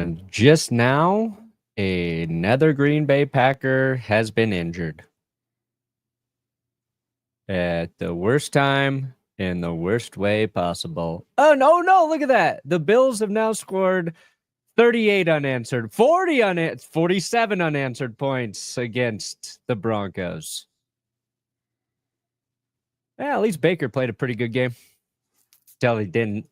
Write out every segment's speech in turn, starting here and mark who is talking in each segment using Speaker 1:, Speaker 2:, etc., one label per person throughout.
Speaker 1: And just now, another Green Bay Packer has been injured. At the worst time, in the worst way possible. Oh, no, look at that. The Bills have now scored 38 unanswered, 47 unanswered points against the Broncos. Yeah, at least Baker played a pretty good game. Till he didn't.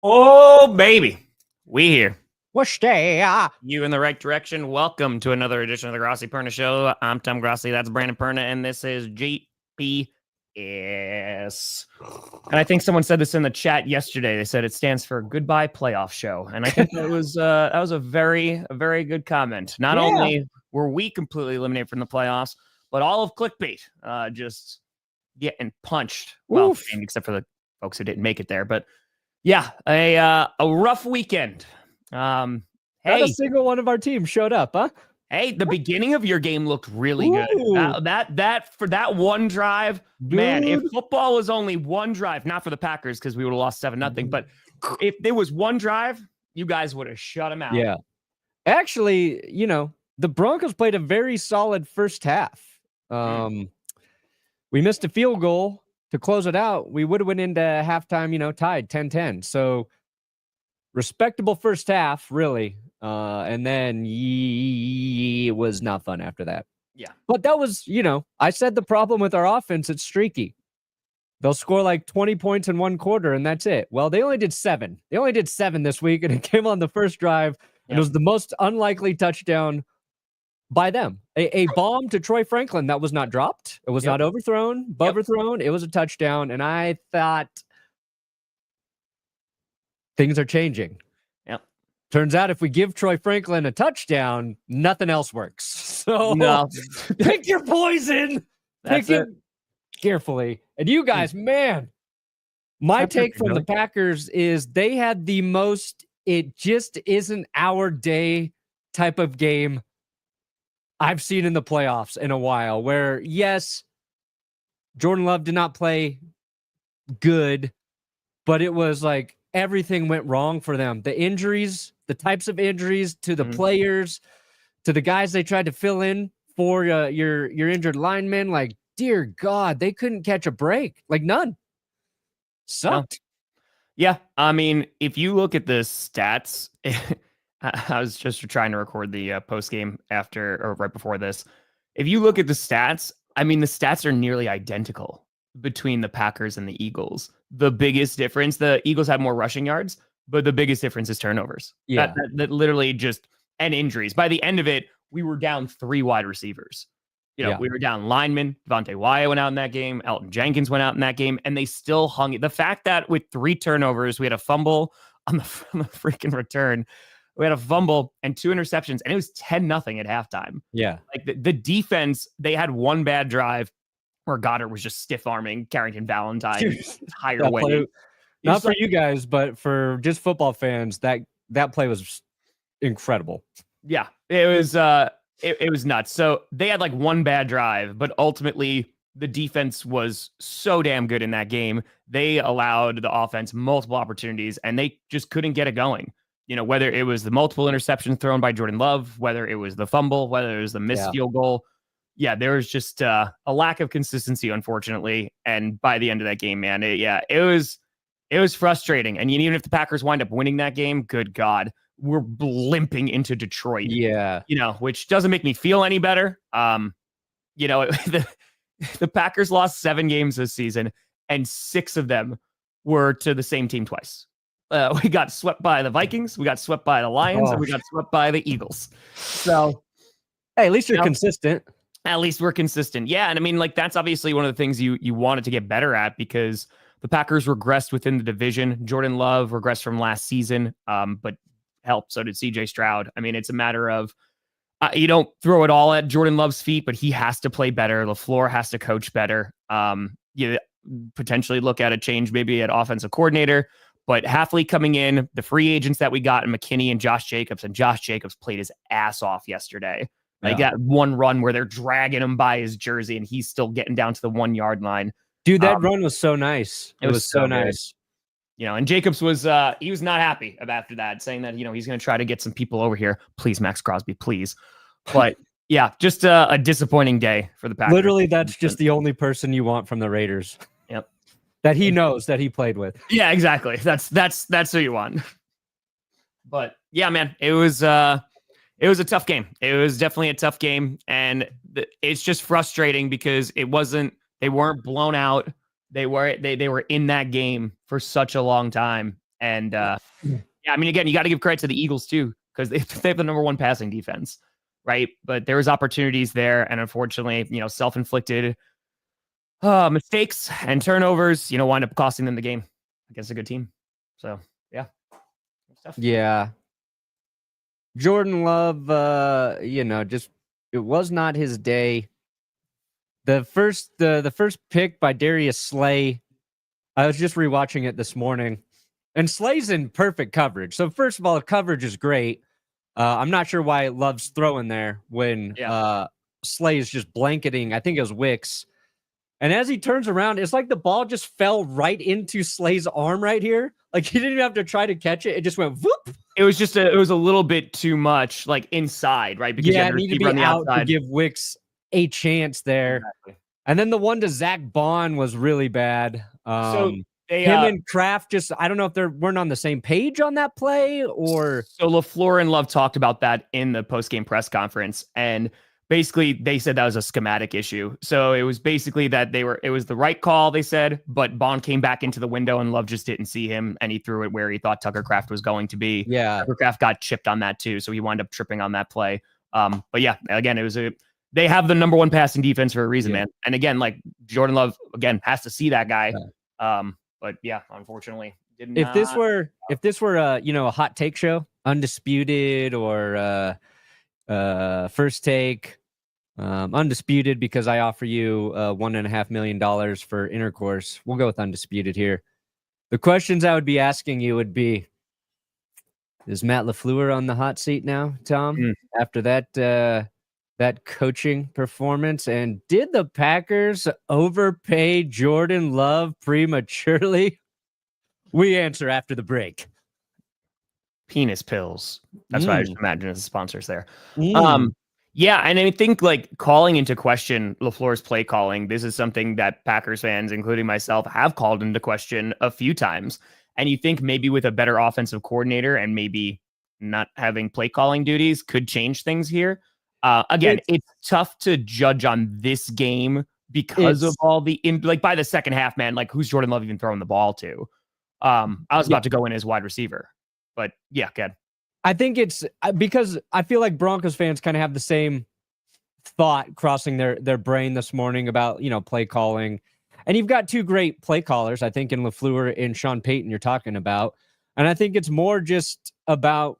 Speaker 2: Oh, baby. We here.
Speaker 1: What's that?
Speaker 2: You in the right direction. Welcome to another edition of the Grossi Perna Show. I'm Tom Grossi. That's Brandon Perna. And this is GPS. And I think someone said this in the chat yesterday. They said it stands for Goodbye Playoff Show. And I think that was a very good comment. Not only were we completely eliminated from the playoffs, but all of clickbait just getting punched. Well, except for the folks who didn't make it there. But yeah, a rough weekend.
Speaker 1: Not a single one of our teams showed up, huh?
Speaker 2: Hey, the beginning of your game looked really good. That for that one drive, man. If football was only one drive, not for the Packers because we would have lost 7-0, but if there was one drive, you guys would have shut them out.
Speaker 1: Yeah, actually, the Broncos played a very solid first half. We missed a field goal to close it out. We would have went into halftime, tied 10-10. So respectable first half, really. And then it was not fun after that.
Speaker 2: Yeah.
Speaker 1: But that was, I said the problem with our offense, it's streaky. They'll score like 20 points in one quarter, and that's it. Well, they only did 7. They only did 7 this week, and it came on the first drive. And it was the most unlikely touchdown by them. A bomb to Troy Franklin that was not dropped. It was not overthrown, overthrown. It was a touchdown. And I thought things are changing.
Speaker 2: Yep.
Speaker 1: Turns out if we give Troy Franklin a touchdown, nothing else works. So pick your poison. Pick it carefully. And you guys, man, my take from the Packers is they had the most it just isn't our day type of game I've seen in the playoffs in a while, where, yes, Jordan Love did not play good, but it was like everything went wrong for them. The injuries, the types of injuries to the players, to the guys they tried to fill in for your injured linemen, like, dear God, they couldn't catch a break. Like, none. Sucked.
Speaker 2: No. Yeah, I mean, if you look at the stats... I was just trying to record the post game after or right before this. If you look at the stats, I mean, the stats are nearly identical between the Packers and the Eagles. The biggest difference, the Eagles had more rushing yards, but the biggest difference is turnovers.
Speaker 1: Yeah.
Speaker 2: That literally just, and injuries. By the end of it, we were down 3 wide receivers. We were down linemen. Devontae Wyatt went out in that game. Elton Jenkins went out in that game, and they still hung it. The fact that with 3 turnovers, we had a fumble on the freaking return. We had a fumble and 2 interceptions, and it was 10-0 at halftime.
Speaker 1: Yeah.
Speaker 2: Like the defense, they had one bad drive where Goddard was just stiff-arming Carrington Valentine higher weight.
Speaker 1: Not for you guys, but for just football fans, that play was incredible.
Speaker 2: Yeah, it was nuts. So they had like one bad drive, but ultimately the defense was so damn good in that game. They allowed the offense multiple opportunities, and they just couldn't get it going. Whether it was the multiple interceptions thrown by Jordan Love, whether it was the fumble, whether it was the missed field goal. Yeah, there was just a lack of consistency, unfortunately. And by the end of that game, man, it was frustrating. And even if the Packers wind up winning that game, good God, we're limping into Detroit.
Speaker 1: Yeah.
Speaker 2: Which doesn't make me feel any better. The Packers lost 7 games this season, and 6 of them were to the same team twice. We got swept by the Vikings, we got swept by the Lions, and we got swept by the Eagles. So,
Speaker 1: hey, at least you're consistent.
Speaker 2: At least we're consistent. Yeah, and I mean, like, that's obviously one of the things you wanted to get better at, because the Packers regressed within the division. Jordan Love regressed from last season, but help. So did CJ Stroud. I mean, it's a matter of you don't throw it all at Jordan Love's feet, but he has to play better. LaFleur has to coach better. You potentially look at a change maybe at offensive coordinator. But Halfley coming in, the free agents that we got, and McKinney and Josh Jacobs played his ass off yesterday. He got one run where they're dragging him by his jersey, and he's still getting down to the 1 yard line.
Speaker 1: Dude, that run was so nice. It was so nice.
Speaker 2: And Jacobs was he was not happy after that, saying that he's going to try to get some people over here. Please, Max Crosby, please. But yeah, just a disappointing day for the Packers.
Speaker 1: Literally, that's just the only person you want from the Raiders.
Speaker 2: Yep.
Speaker 1: That he knows that he played with.
Speaker 2: Yeah, exactly. That's who you want. But yeah, man, it was a tough game. It was definitely a tough game, and it's just frustrating because they weren't blown out. They were in that game for such a long time, and yeah, I mean, again, you got to give credit to the Eagles too because they have the number 1 passing defense, right? But there was opportunities there, and unfortunately, self-inflicted mistakes and turnovers, wind up costing them the game against a good team. So yeah, stuff.
Speaker 1: Yeah. Jordan Love, just it was not his day. The first pick by Darius Slay, I was just rewatching it this morning, and Slay's in perfect coverage. So first of all, the coverage is great. I'm not sure why Love's throwing there when Slay is just blanketing. I think it was Wicks. And as he turns around, it's like the ball just fell right into Slay's arm right here. Like he didn't even have to try to catch it. It just went whoop.
Speaker 2: It was a little bit too much, like inside, right?
Speaker 1: Because it needed to be out to give Wicks a chance there.
Speaker 2: Exactly.
Speaker 1: And then the one to Zach Bond was really bad.
Speaker 2: Him
Speaker 1: and Kraft I don't know if they weren't on the same page on that play or.
Speaker 2: So LaFleur and Love talked about that in the post-game press conference. And basically they said that was a schematic issue. So it was basically that it was the right call, they said, but Bond came back into the window and Love just didn't see him and he threw it where he thought Tucker Kraft was going to be.
Speaker 1: Yeah.
Speaker 2: Tucker Kraft got chipped on that too. So he wound up tripping on that play. But yeah, again, they have the number 1 passing defense for a reason, man. And again, like Jordan Love, again, has to see that guy. But yeah, unfortunately,
Speaker 1: if this were a hot take show, Undisputed or First Take, Undisputed because I offer you $1.5 million for intercourse. We'll go with Undisputed here. The questions I would be asking you would be: is Matt LaFleur on the hot seat now, Tom? After that coaching performance, and did the Packers overpay Jordan Love prematurely? We answer after the break.
Speaker 2: Penis pills. That's what I just imagine as the sponsors there. Yeah, and I think like calling into question LaFleur's play calling, this is something that Packers fans, including myself, have called into question a few times. And you think maybe with a better offensive coordinator and maybe not having play calling duties could change things here. Again, it's tough to judge on this game because of all by the second half, man, like who's Jordan Love even throwing the ball to? I was about to go in as wide receiver, but yeah, good.
Speaker 1: I think it's because I feel like Broncos fans kind of have the same thought crossing their brain this morning about, play calling. And you've got 2 great play callers, I think, in LaFleur and Sean Payton you're talking about. And I think it's more just about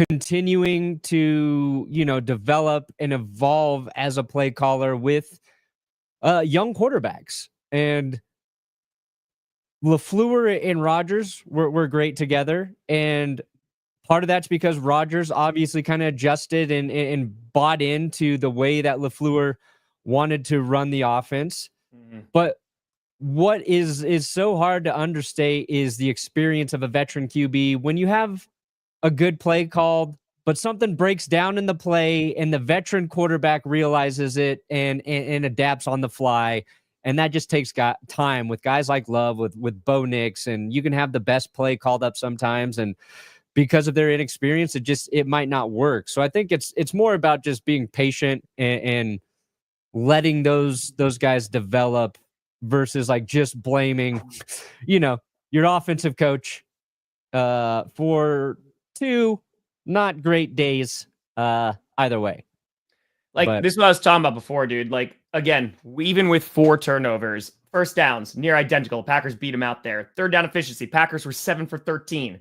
Speaker 1: continuing to, develop and evolve as a play caller with young quarterbacks. And LaFleur and Rodgers were great together. And part of that's because Rodgers obviously kind of adjusted and bought into the way that LaFleur wanted to run the offense. But what is so hard to understate is the experience of a veteran QB. When you have a good play called, but something breaks down in the play and the veteran quarterback realizes it and adapts on the fly. And that just takes time with guys like Love, with Bo Nix, and you can have the best play called up sometimes. And because of their inexperience, it might not work. So I think it's more about just being patient and letting those guys develop versus like just blaming, your offensive coach for 2 not great days either way.
Speaker 2: This is what I was talking about before, dude. Like, again, even with 4 turnovers, first downs, near identical. Packers beat them out there. Third down efficiency, Packers were 7 for 13.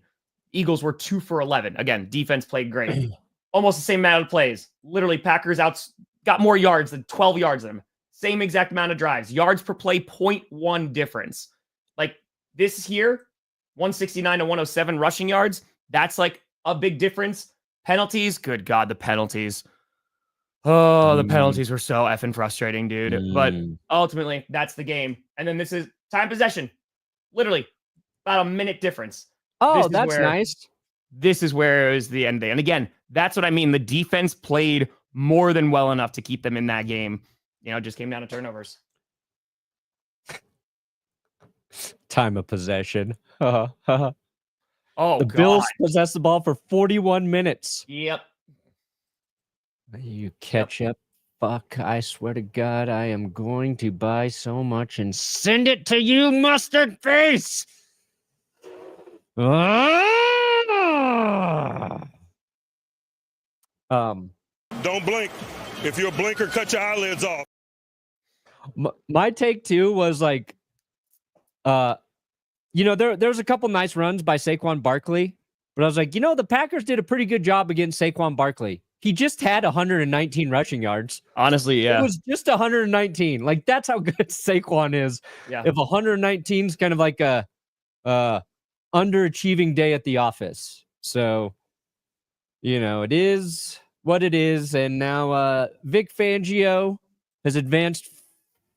Speaker 2: Eagles were 2 for 11. Again, defense played great. Almost the same amount of plays. Literally, Packers got more yards than 12 yards of them. Same exact amount of drives. Yards per play, 0.1 difference. Like this here, 169 to 107 rushing yards. That's like a big difference. Penalties, good God, the penalties. Oh, the penalties were so effing frustrating, dude. But ultimately, that's the game. And then this is time possession. Literally, about a minute difference.
Speaker 1: Oh, that's nice.
Speaker 2: This is where it was the end day. And again, that's what I mean. The defense played more than well enough to keep them in that game. It just came down to turnovers.
Speaker 1: Time of possession.
Speaker 2: Oh,
Speaker 1: the Bills possessed the ball for 41 minutes.
Speaker 2: Yep.
Speaker 1: You ketchup. Fuck, I swear to God, I am going to buy so much and send it to you, mustard face. Don't
Speaker 3: blink. If you're a blinker, cut your eyelids off.
Speaker 1: My take too was like, there's a couple nice runs by Saquon Barkley, but I was like, the Packers did a pretty good job against Saquon Barkley. He just had 119 rushing yards.
Speaker 2: Honestly, yeah.
Speaker 1: It was just 119. Like, that's how good Saquon is.
Speaker 2: Yeah.
Speaker 1: If 119 is kind of like a underachieving day at the office. So, it is what it is. And now Vic Fangio has advanced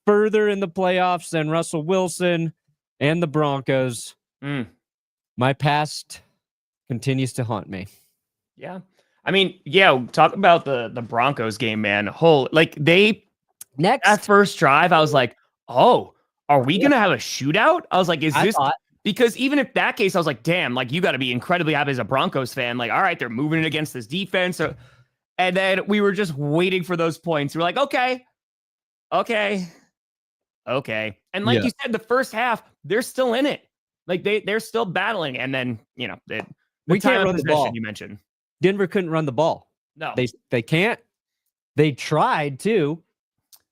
Speaker 1: further in the playoffs than Russell Wilson and the Broncos. My past continues to haunt me.
Speaker 2: Yeah. I mean, talk about the Broncos game, man. That first drive, I was like, oh, are we going to have a shootout? I was like, because even if that case, I was like, damn, like you got to be incredibly happy as a Broncos fan. Like, all right, they're moving it against this defense. And then we were just waiting for those points. We're like, okay. And like you said, the first half, they're still in it. Like they're still battling. And then,
Speaker 1: we can't run the ball.
Speaker 2: You mentioned
Speaker 1: Denver couldn't run the ball.
Speaker 2: No,
Speaker 1: they can't. They tried to.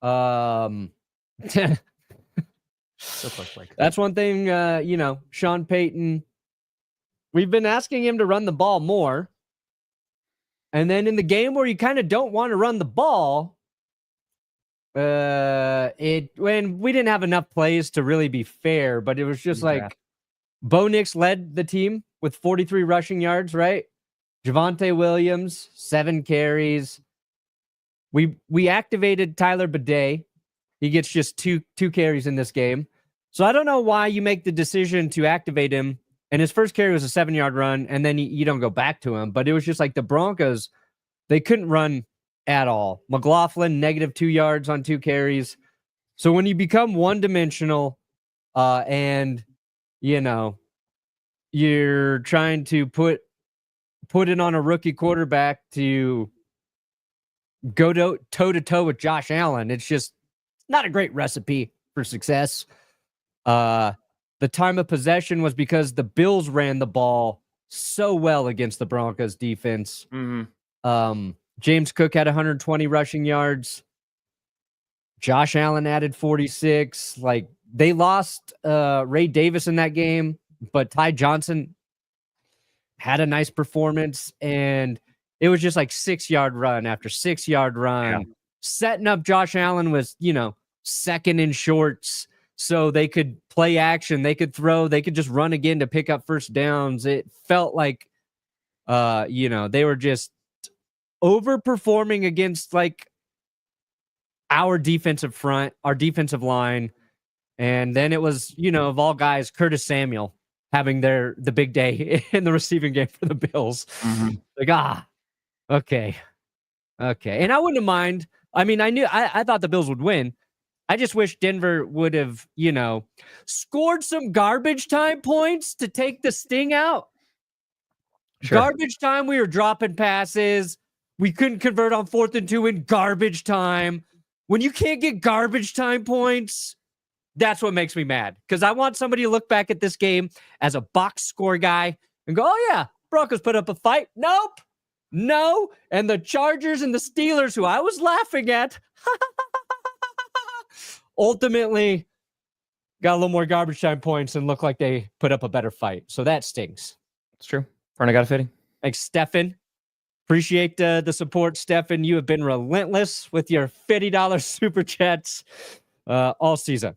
Speaker 1: That's one thing. Sean Payton. We've been asking him to run the ball more, and then in the game where you kind of don't want to run the ball, when we didn't have enough plays to really be fair, but it was just like Bo Nix led the team with 43 rushing yards, right? Javonte Williams, 7 carries. We activated Tyler Bidet. He gets just two carries in this game. So I don't know why you make the decision to activate him. And his first carry was a 7-yard run, and then you don't go back to him. But it was just like the Broncos, they couldn't run at all. McLaughlin, -2 yards on 2 carries. So when you become one-dimensional and, you're trying to put it on a rookie quarterback to go toe-to-toe with Josh Allen, it's just not a great recipe for success. The time of possession was because the Bills ran the ball so well against the Broncos defense. James Cook had 120 rushing yards. Josh Allen added 46. Like, they lost Ray Davis in that game, but Ty Johnson had a nice performance, and it was just like 6-yard run after 6-yard run. Yeah. Setting up Josh Allen was, second in shorts, so they could play action, they could throw, they could just run again to pick up first downs. It felt like, they were just overperforming against like our defensive front, our defensive line. And then it was, of all guys, Curtis Samuel having the big day in the receiving game for the Bills. Like, okay. And I wouldn't mind. I mean, I thought the Bills would win. I just wish Denver would have, scored some garbage time points to take the sting out. Sure. Garbage time, we were dropping passes. We couldn't convert on 4th and 2 in garbage time. When you can't get garbage time points, that's what makes me mad. Because I want somebody to look back at this game as a box score guy and go, oh, yeah, Broncos put up a fight. Nope. No. And the Chargers and the Steelers, who I was laughing at, ultimately got a little more garbage time points and looked like they put up a better fight. So that stings.
Speaker 2: It's true. Perna got a fitting.
Speaker 1: Thanks, Stefan. Appreciate the support, Stefan. You have been relentless with your $50 super chats all season.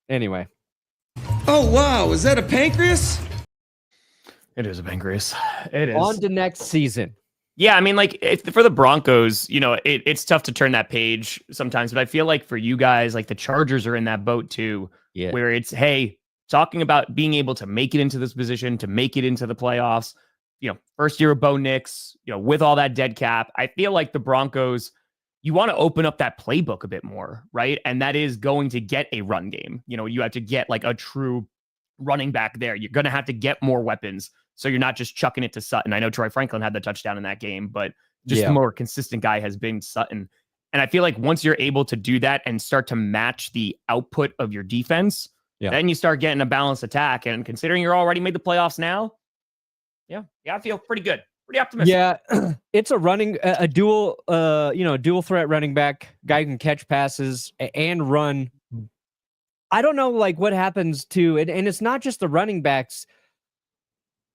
Speaker 1: Anyway.
Speaker 4: Oh, wow. Is that a pancreas?
Speaker 2: It is a pancreas. It is.
Speaker 1: On to next season.
Speaker 2: Yeah, I mean, like, for the Broncos, you know, it's tough to turn that page sometimes, but I feel like for you guys, like the Chargers are in that boat too, where it's, hey, talking about being able to make it into this position, to make it into the playoffs, you know, first year of Bo Nix, you know, with all that dead cap, I feel like the Broncos, you want to open up that playbook a bit more, right? And that is going to get a run game. You know, you have to get like a true running back there. You're going to have to get more weapons. So you're not just chucking it to Sutton. I know Troy Franklin had the touchdown in that game, but just the more consistent guy has been Sutton. And I feel like once you're able to do that and start to match the output of your defense, then you start getting a balanced attack. And considering you're already made the playoffs now, I feel pretty good. Pretty optimistic.
Speaker 1: Yeah, it's a dual threat running back, guy who can catch passes and run. I don't know like what happens to it, and it's not just the running backs.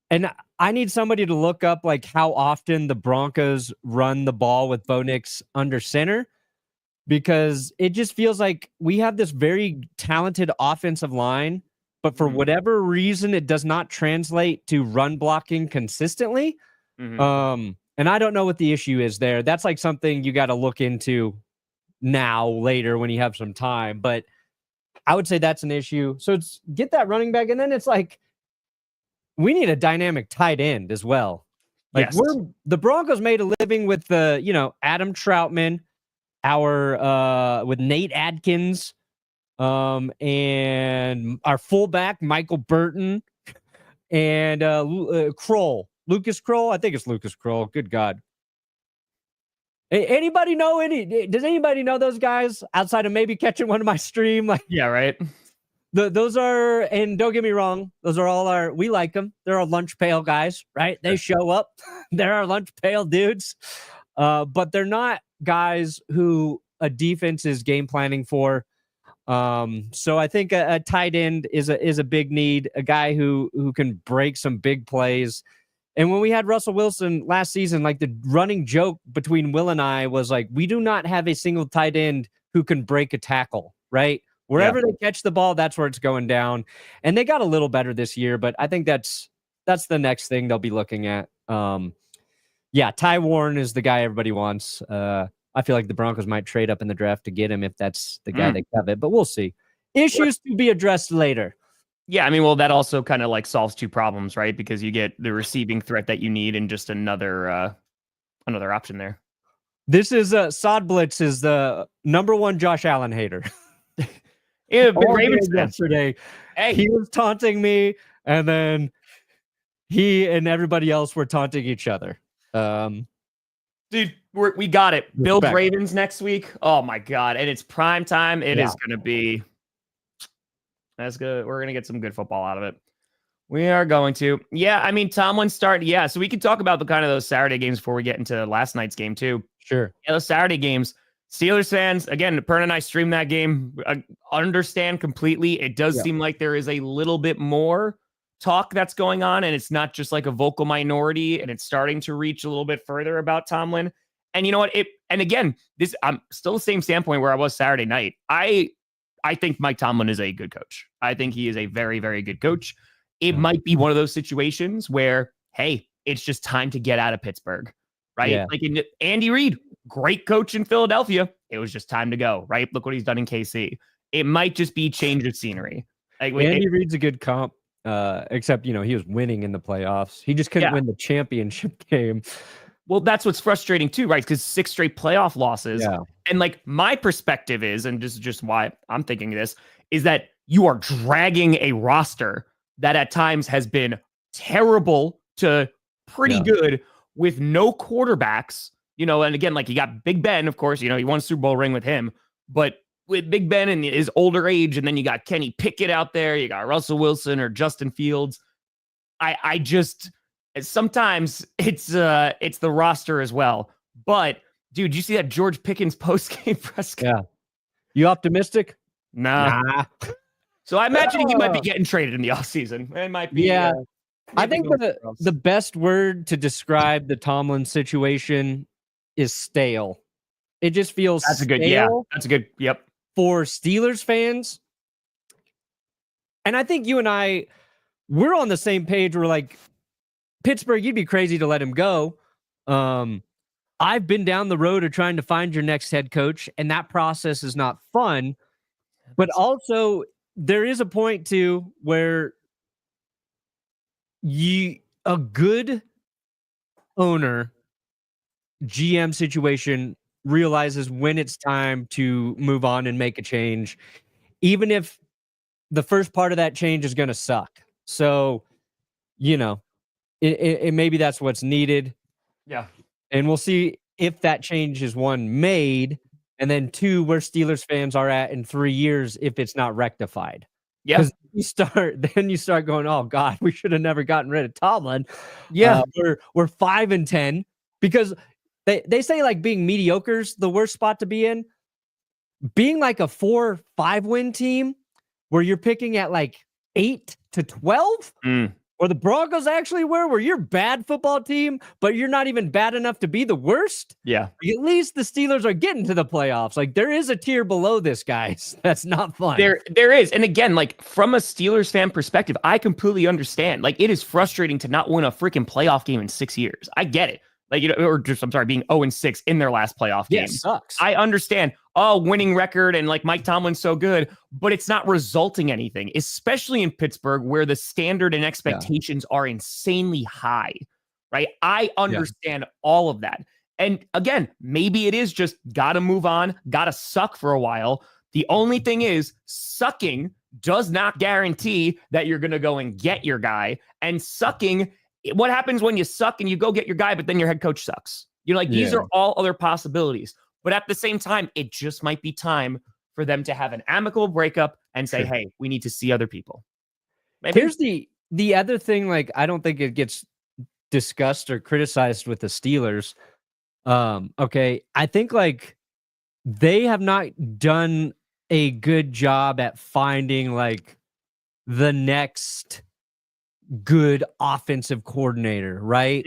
Speaker 1: And I need somebody to look up like how often the Broncos run the ball with Bo Nix under center, because it just feels like we have this very talented offensive line, but for whatever reason, it does not translate to run blocking consistently. And I don't know what the issue is there. That's like something you got to look into now, later when you have some time. But I would say that's an issue. So it's get that running back, and then it's like, we need a dynamic tight end as well. Like the Broncos made a living with Adam Troutman, with Nate Adkins, and our fullback Michael Burton, and Lucas Kroll. I think it's Lucas Kroll. Good God. Anybody know does anybody know those guys outside of maybe catching one of my stream? Like,
Speaker 2: yeah, right.
Speaker 1: Those are, and don't get me wrong, those are all we like them. They're our lunch pail guys, right? They show up. They're our lunch pail dudes. But they're not guys who a defense is game planning for. So I think a tight end is a big need, a guy who can break some big plays. And when we had Russell Wilson last season, like the running joke between Will and I was like, we do not have a single tight end who can break a tackle, right? Wherever they catch the ball, that's where it's going down. And they got a little better this year, but I think that's the next thing they'll be looking at. Ty Warren is the guy everybody wants. I feel like the Broncos might trade up in the draft to get him if that's the guy they covet, but we'll see. Issues to be addressed later.
Speaker 2: Yeah, I mean, well, that also kind of like solves two problems, right? Because you get the receiving threat that you need and just another option there.
Speaker 1: This is Sod Blitz is the number one Josh Allen hater.
Speaker 2: Yeah, big Ravens
Speaker 1: yesterday. Hey, he was taunting me, and then he and everybody else were taunting each other.
Speaker 2: Dude, we got it. Bills Ravens next week. Oh my God. And it's prime time. It is going to be. That's good. We're going to get some good football out of it. We are going to. Yeah. I mean, Tomlin started. Yeah. So we can talk about the kind of those Saturday games before we get into last night's game too.
Speaker 1: Sure.
Speaker 2: Yeah, those Saturday games. Steelers fans, again, Perna and I streamed that game. I understand completely. It does seem like there is a little bit more talk that's going on, and it's not just like a vocal minority, and it's starting to reach a little bit further about Tomlin. And you know what? And again, I'm still the same standpoint where I was Saturday night. I think Mike Tomlin is a good coach. I think he is a very, very good coach. It might be one of those situations where, hey, it's just time to get out of Pittsburgh, right?
Speaker 1: Yeah.
Speaker 2: Like Andy Reid, great coach in Philadelphia. It was just time to go, right? Look what he's done in KC. It might just be change of scenery. Like
Speaker 1: Andy Reid's a good comp, except, he was winning in the playoffs. He just couldn't win the championship game.
Speaker 2: Well, that's what's frustrating too, right? Because 6 straight playoff losses. Yeah. And like my perspective is, and this is just why I'm thinking this, is that you are dragging a roster that at times has been terrible to pretty good with no quarterbacks, and again, like you got Big Ben, of course, he won a Super Bowl ring with him, but with Big Ben and his older age, and then you got Kenny Pickett out there, you got Russell Wilson or Justin Fields. I just, sometimes it's the roster as well. But dude, you see that George Pickens post-game press conference?
Speaker 1: Yeah. You optimistic?
Speaker 2: Nah. So I imagine he might be getting traded in the offseason. It might be.
Speaker 1: Yeah. I think the best word to describe the Tomlin situation is stale. It just feels
Speaker 2: that's
Speaker 1: stale.
Speaker 2: That's a good. Yep.
Speaker 1: For Steelers fans. And I think you and we're on the same page. We're like, Pittsburgh, you'd be crazy to let him go. I've been down the road of trying to find your next head coach, and that process is not fun. But also, there is a point too where a good owner, GM situation realizes when it's time to move on and make a change, even if the first part of that change is going to suck. So, it maybe that's what's needed.
Speaker 2: Yeah.
Speaker 1: And we'll see if that change is one made, and then two, where Steelers fans are at in 3 years if it's not rectified.
Speaker 2: Yeah.
Speaker 1: Because you start going, oh God, we should have never gotten rid of Tomlin.
Speaker 2: Yeah.
Speaker 1: We're 5-10 because they say like being mediocre's the worst spot to be in. Being like a 4-5 win team where you're picking at like 8 to 12, or the Broncos actually were, where you're a bad football team, but you're not even bad enough to be the worst.
Speaker 2: Yeah.
Speaker 1: At least the Steelers are getting to the playoffs. Like there is a tier below this, guys. That's not fun.
Speaker 2: There is. And again, like from a Steelers fan perspective, I completely understand. Like it is frustrating to not win a freaking playoff game in 6 years. I get it. Like, being 0-6 in their last playoff game.
Speaker 1: Yeah, sucks.
Speaker 2: I understand. Oh, winning record and like Mike Tomlin's so good, but it's not resulting anything, especially in Pittsburgh where the standard and expectations are insanely high, right? I understand all of that. And again, maybe it is just got to move on, got to suck for a while. The only thing is sucking does not guarantee that you're going to go and get your guy, and sucking, what happens when you suck and you go get your guy, but then your head coach sucks? These are all other possibilities. But at the same time, it just might be time for them to have an amicable breakup and say, hey, we need to see other people. Maybe.
Speaker 1: Here's the other thing, like, I don't think it gets discussed or criticized with the Steelers. Okay, I think, like, they have not done a good job at finding, like, the next good offensive coordinator, right?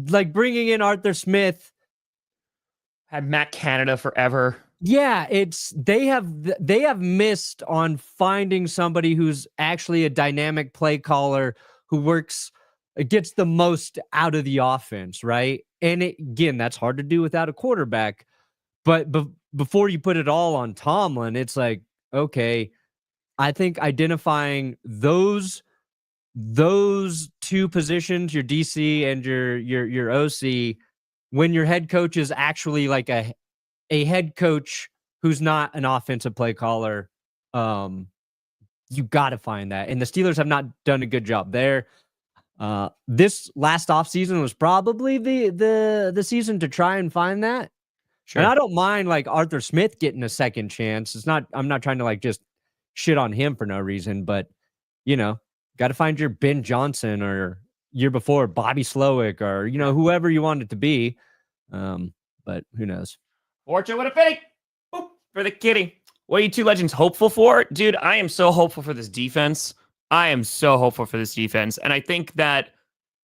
Speaker 1: Like, bringing in Arthur Smith.
Speaker 2: Had Matt Canada forever.
Speaker 1: Yeah, they have missed on finding somebody who's actually a dynamic play caller who gets the most out of the offense, right? And again, that's hard to do without a quarterback. But before you put it all on Tomlin, it's like, okay, I think identifying those two positions, your DC and your OC, when your head coach is actually like a head coach who's not an offensive play caller, you got to find that. And the Steelers have not done a good job there. This last offseason was probably the season to try and find that. Sure. And I don't mind like Arthur Smith getting a second chance. I'm not trying to like just shit on him for no reason, but got to find your Ben Johnson, or year before Bobby Slowick, or whoever you want it to be. But who knows?
Speaker 2: Fortune with a penny for the kitty. What are you two legends hopeful for? Dude, I am so hopeful for this defense. And I think that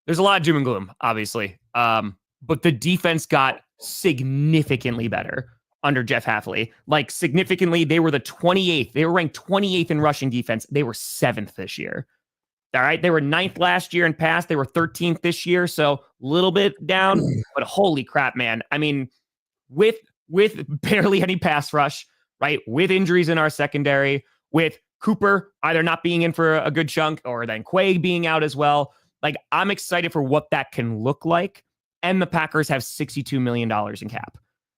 Speaker 2: there's a lot of doom and gloom, obviously. But the defense got significantly better under Jeff Hafley. Like, significantly, they were the 28th. They were ranked 28th in rushing defense. They were 7th this year. All right. They were 9th last year and pass. They were 13th this year. So a little bit down, but holy crap, man. I mean, with barely any pass rush, right? With injuries in our secondary, with Cooper either not being in for a good chunk or then Quay being out as well. Like, I'm excited for what that can look like. And the Packers have $62 million in cap.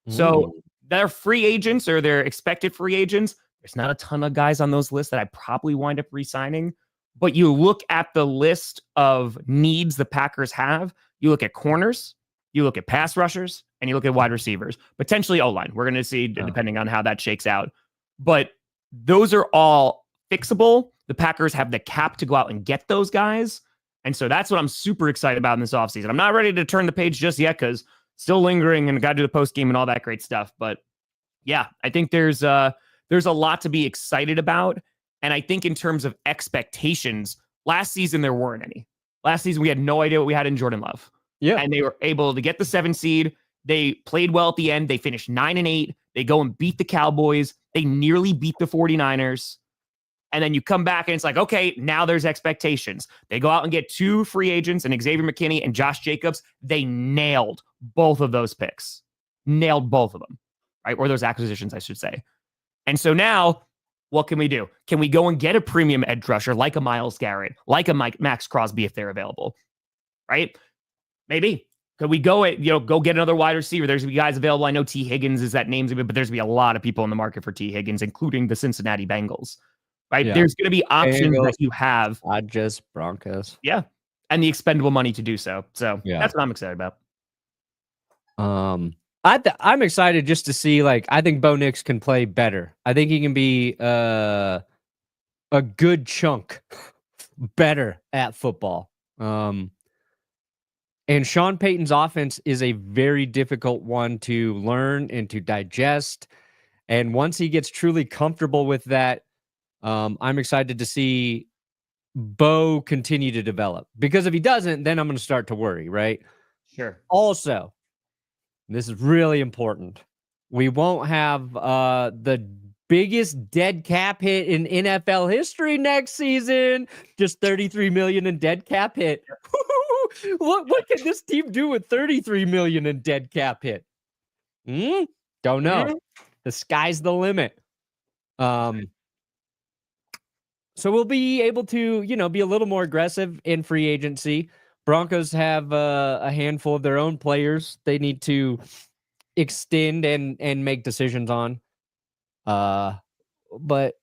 Speaker 2: So they're free agents, or they're expected free agents. There's not a ton of guys on those lists that I probably wind up re-signing. But you look at the list of needs the Packers have, you look at corners, you look at pass rushers, and you look at wide receivers, potentially O-line. We're going to see depending on how that shakes out. But those are all fixable. The Packers have the cap to go out and get those guys. And so that's what I'm super excited about in this offseason. I'm not ready to turn the page just yet because still lingering and got to do the post game and all that great stuff. But yeah, I think there's a lot to be excited about. And I think in terms of expectations, last season there weren't any. Last season, we had no idea what we had in Jordan Love.
Speaker 1: Yeah.
Speaker 2: And they were able to get the 7 seed. They played well at the end. They finished 9-8. They go and beat the Cowboys. They nearly beat the 49ers. And then you come back and it's like, okay, now there's expectations. They go out and get 2 free agents and Xavier McKinney and Josh Jacobs. They nailed both of those picks. Nailed both of them, right? Or those acquisitions, I should say. And so now, what can we do? Can we go and get a premium edge rusher like a Myles Garrett, like a Max Crosby if they're available, right? Maybe. Could we go get another wide receiver? There's guys available. I know T. Higgins is that name's, but there's going to be a lot of people in the market for T. Higgins, including the Cincinnati Bengals. Right. Yeah. There's going to be options that you have.
Speaker 1: Not just Broncos.
Speaker 2: Yeah. And the expendable money to do so. So that's what I'm excited about.
Speaker 1: I'm excited just to see, I think Bo Nix can play better. I think he can be a good chunk better at football. And Sean Payton's offense is a very difficult one to learn and to digest. And once he gets truly comfortable with that, I'm excited to see Bo continue to develop, because if he doesn't, then I'm going to start to worry, right?
Speaker 2: Sure.
Speaker 1: Also, this is really important. We won't have the biggest dead cap hit in NFL history next season. Just $33 million in dead cap hit. What can this team do with $33 million in dead cap hit? Don't know. The sky's the limit. So we'll be able to, be a little more aggressive in free agency. Broncos have a handful of their own players they need to extend and make decisions on. But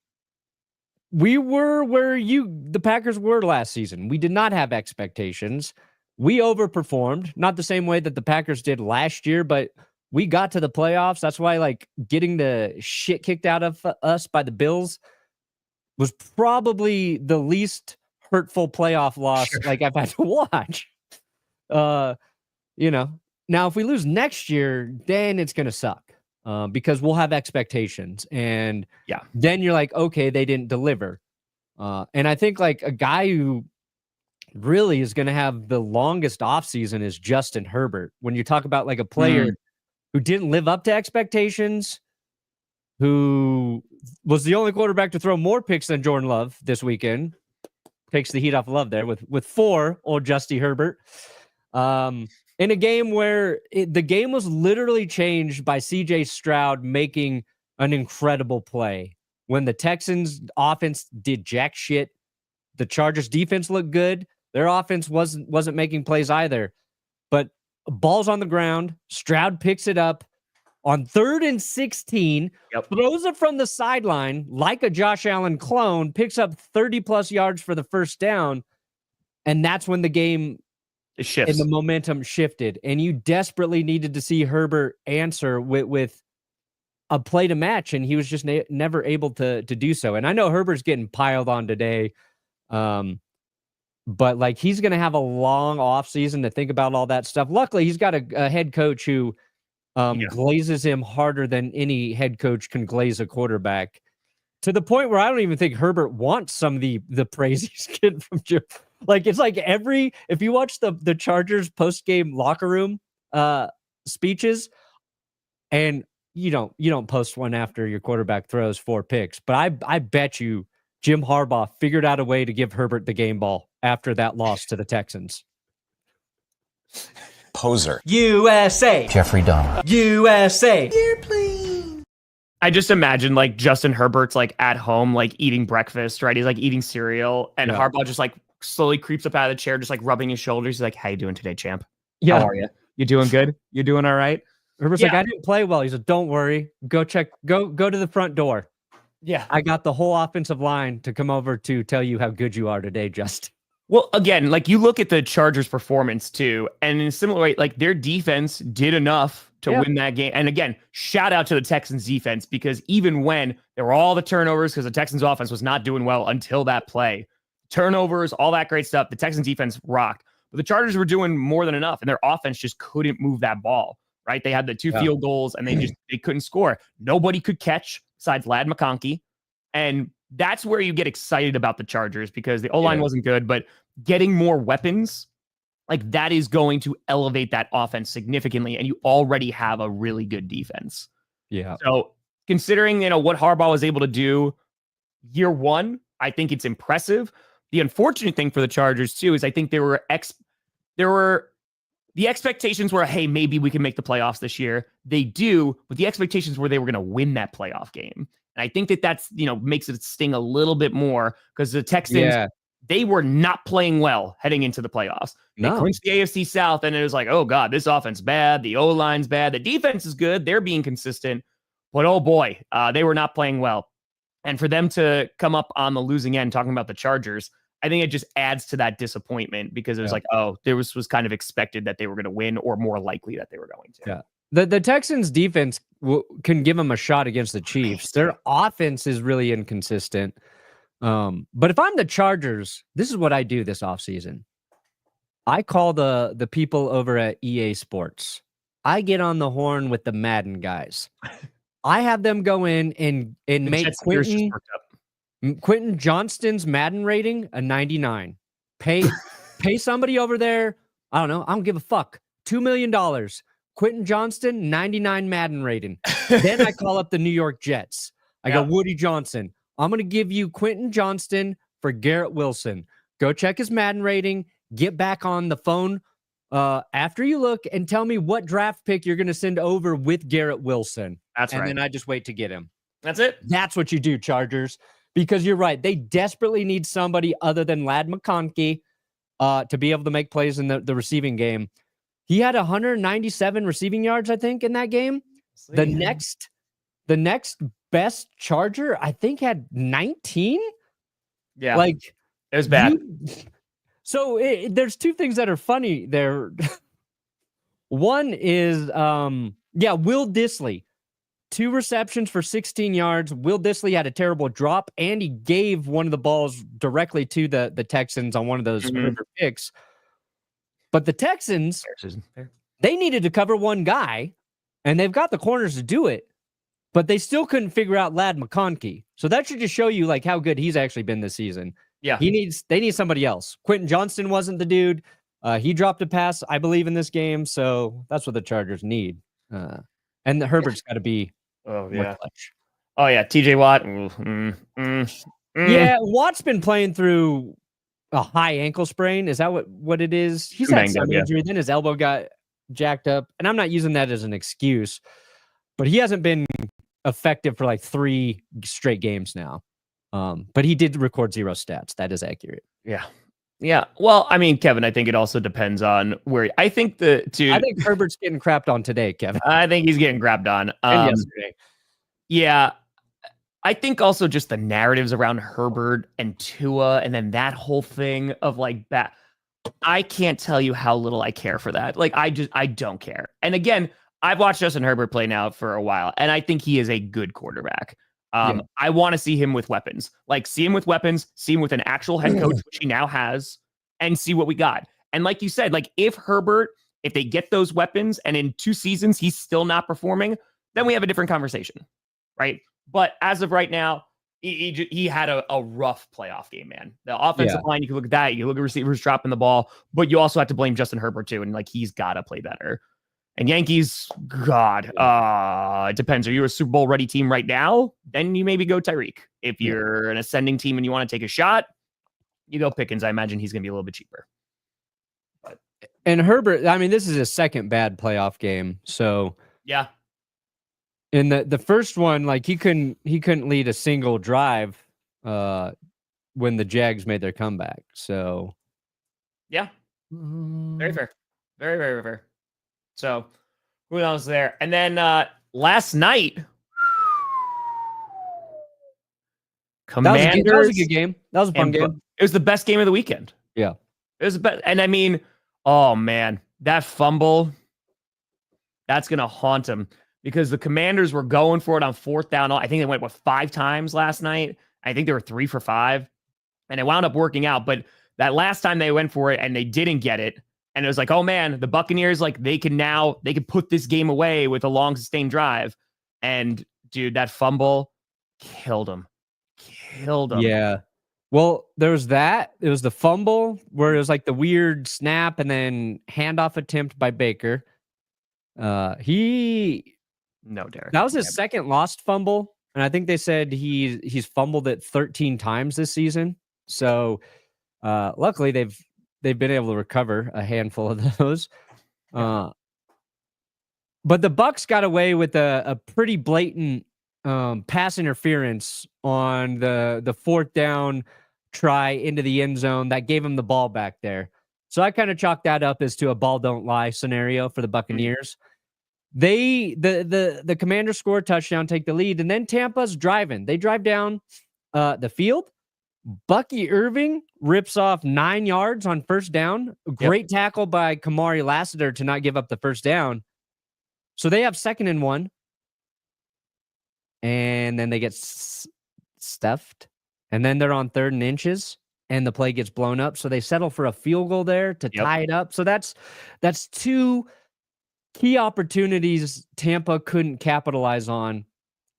Speaker 1: we were where the Packers were last season. We did not have expectations. We overperformed, not the same way that the Packers did last year, but we got to the playoffs. That's why, getting the shit kicked out of us by the Bills was probably the least hurtful playoff loss I've had to watch. Now if we lose next year, then it's going to suck because we'll have expectations. And then you're like, okay, they didn't deliver. And I think a guy who really is going to have the longest offseason is Justin Herbert. When you talk about a player who didn't live up to expectations, who was the only quarterback to throw more picks than Jordan Love this weekend. Takes the heat off Love there with 4, old Justy Herbert. In a game where the game was literally changed by CJ Stroud making an incredible play. When the Texans offense did jack shit, the Chargers defense looked good. Their offense wasn't making plays either. But ball's on the ground. Stroud picks it up. On 3rd and 16, throws it from the sideline like a Josh Allen clone, picks up 30-plus yards for the first down, and that's when the game
Speaker 2: shifts.
Speaker 1: And the momentum shifted. And you desperately needed to see Herbert answer with a play to match, and he was just never able to do so. And I know Herbert's getting piled on today, but he's going to have a long offseason to think about all that stuff. Luckily, he's got a head coach who glazes him harder than any head coach can glaze a quarterback, to the point where I don't even think Herbert wants some of the praise he's getting from Jim. It's if you watch the Chargers post-game locker room speeches, and you don't post one after your quarterback throws 4 picks, but I bet you Jim Harbaugh figured out a way to give Herbert the game ball after that loss to the Texans.
Speaker 5: Poser.
Speaker 6: USA.
Speaker 5: Jeffrey Dahmer.
Speaker 6: USA.
Speaker 5: Here, please.
Speaker 2: I just imagine Justin Herbert's at home, eating breakfast, right? He's eating cereal, and Harbaugh just slowly creeps up out of the chair, just rubbing his shoulders. He's like, "How you doing today, champ?
Speaker 1: Yeah.
Speaker 2: How are you? You doing good? You doing all right?"
Speaker 1: Herbert's I didn't play well. He's like, "Don't worry. Go to the front door.
Speaker 2: Yeah.
Speaker 1: I got the whole offensive line to come over to tell you how good you are today, Justin."
Speaker 2: Well, again, you look at the Chargers' performance too, and in a similar way, their defense did enough to win that game. And again, shout out to the Texans defense, because even when there were all the turnovers, because the Texans offense was not doing well until that play, turnovers, all that great stuff, the Texans defense rocked. But the Chargers were doing more than enough, and their offense just couldn't move that ball, right? They had the 2 field goals, and they couldn't score. Nobody could catch besides Ladd McConkey. And that's where you get excited about the Chargers, because the O-line wasn't good, but getting more weapons, like that is going to elevate that offense significantly. And you already have a really good defense.
Speaker 1: Yeah.
Speaker 2: So considering, what Harbaugh was able to do year one, I think it's impressive. The unfortunate thing for the Chargers too, is I think the expectations were, hey, maybe we can make the playoffs this year. They do, but the expectations were they were going to win that playoff game. And I think that's, makes it sting a little bit more because the Texans, they were not playing well heading into the playoffs. They clinched the AFC South, and it was like, oh, God, this offense bad. The O-line's bad. The defense is good. They're being consistent. But, oh, boy, they were not playing well. And for them to come up on the losing end talking about the Chargers, I think it just adds to that disappointment because it was like, oh, there was kind of expected that they were going to win or more likely that they were going to.
Speaker 1: Yeah. The Texans defense can give them a shot against the Chiefs. Their offense is really inconsistent. But if I'm the Chargers, this is what I do this offseason. I call the people over at EA Sports. I get on the horn with the Madden guys. I have them go in and make Quentin Johnston's Madden rating a 99. Pay somebody over there. I don't know. I don't give a fuck. $2 million. Quentin Johnston, 99 Madden rating. Then I call up the New York Jets. I go, Woody Johnson, I'm going to give you Quentin Johnston for Garrett Wilson. Go check his Madden rating. Get back on the phone after you look and tell me what draft pick you're going to send over with Garrett Wilson.
Speaker 2: That's right.
Speaker 1: And then I just wait to get him.
Speaker 2: That's it.
Speaker 1: That's what you do, Chargers. Because you're right. They desperately need somebody other than Ladd McConkey to be able to make plays in the receiving game. He had 197 receiving yards, I think, in that game. The next best Charger, I think, had 19.
Speaker 2: Yeah, it was bad.
Speaker 1: There's two things that are funny there. One is, Will Dissly, 2 receptions for 16 yards. Will Dissly had a terrible drop, and he gave one of the balls directly to the Texans on one of those Herbert picks. But the Texans, they needed to cover one guy, and they've got the corners to do it, but they still couldn't figure out Ladd McConkey. So that should just show you like how good he's actually been this season.
Speaker 2: Yeah,
Speaker 1: they need somebody else. Quentin Johnston wasn't the dude. He dropped a pass, I believe, in this game. So that's what the Chargers need. And Herbert's got to be more clutch.
Speaker 2: Oh yeah, TJ Watt.
Speaker 1: Yeah, Watt's been playing through a high ankle sprain. Is that what it is? He's had some injury. Then his elbow got jacked up. And I'm not using that as an excuse, but he hasn't been effective for like 3 straight games now. But he did record 0 stats. That is accurate.
Speaker 2: Yeah. Yeah. Well, I mean, Kevin, I think it also depends on where I think
Speaker 1: Herbert's getting crapped on today, Kevin.
Speaker 2: I think he's getting crapped on.
Speaker 1: And yesterday.
Speaker 2: Yeah. I think also just the narratives around Herbert and Tua and then that whole thing of like that. I can't tell you how little I care for that. Like, I don't care. And again, I've watched Justin Herbert play now for a while, and I think he is a good quarterback. I want to see him with weapons, see him with an actual head coach, which he now has, and see what we got. And like you said, if they get those weapons and in 2 seasons, he's still not performing, then we have a different conversation. Right. But as of right now, he had a rough playoff game, man. The offensive line, you can look at that. You look at receivers dropping the ball, but you also have to blame Justin Herbert too. And he's got to play better. And Yankees, God, it depends. Are you a Super Bowl ready team right now? Then you maybe go Tyreek. If you're an ascending team and you want to take a shot, you go Pickens. I imagine he's going to be a little bit cheaper.
Speaker 1: And Herbert, I mean, this is his second bad playoff game. So
Speaker 2: yeah.
Speaker 1: In the first one, he couldn't lead a single drive when the Jags made their comeback. So
Speaker 2: yeah, very fair, very, very fair. So who knows there? And then last night, Commanders.
Speaker 1: That was a good game. That was a fun game.
Speaker 2: It was the best game of the weekend.
Speaker 1: Yeah,
Speaker 2: it was the best. And I mean, oh man, that fumble, that's gonna haunt him. Because the Commanders were going for it on 4th down. I think they went 5 times last night. I think they were 3 for 5. And it wound up working out. But that last time they went for it and they didn't get it. And it was like, oh man, the Buccaneers, they can put this game away with a long sustained drive. And dude, that fumble killed him.
Speaker 1: Yeah. Well, there was that. It was the fumble where it was like the weird snap and then handoff attempt by Baker.
Speaker 2: Derek.
Speaker 1: That was his second lost fumble, and I think they said he's fumbled it 13 times this season. So, luckily they've been able to recover a handful of those. But the Bucs got away with a pretty blatant pass interference on the fourth down try into the end zone that gave him the ball back there. So I kind of chalked that up as to a ball don't lie scenario for the Buccaneers. The Commanders score a touchdown, take the lead, and then Tampa's driving. They drive down the field. Bucky Irving rips off 9 yards on first down. Great tackle by Kamari Lassiter to not give up the first down. So they have 2nd and 1. And then they get stuffed. And then they're on 3rd and inches. And the play gets blown up. So they settle for a field goal there to tie it up. So that's 2 key opportunities Tampa couldn't capitalize on,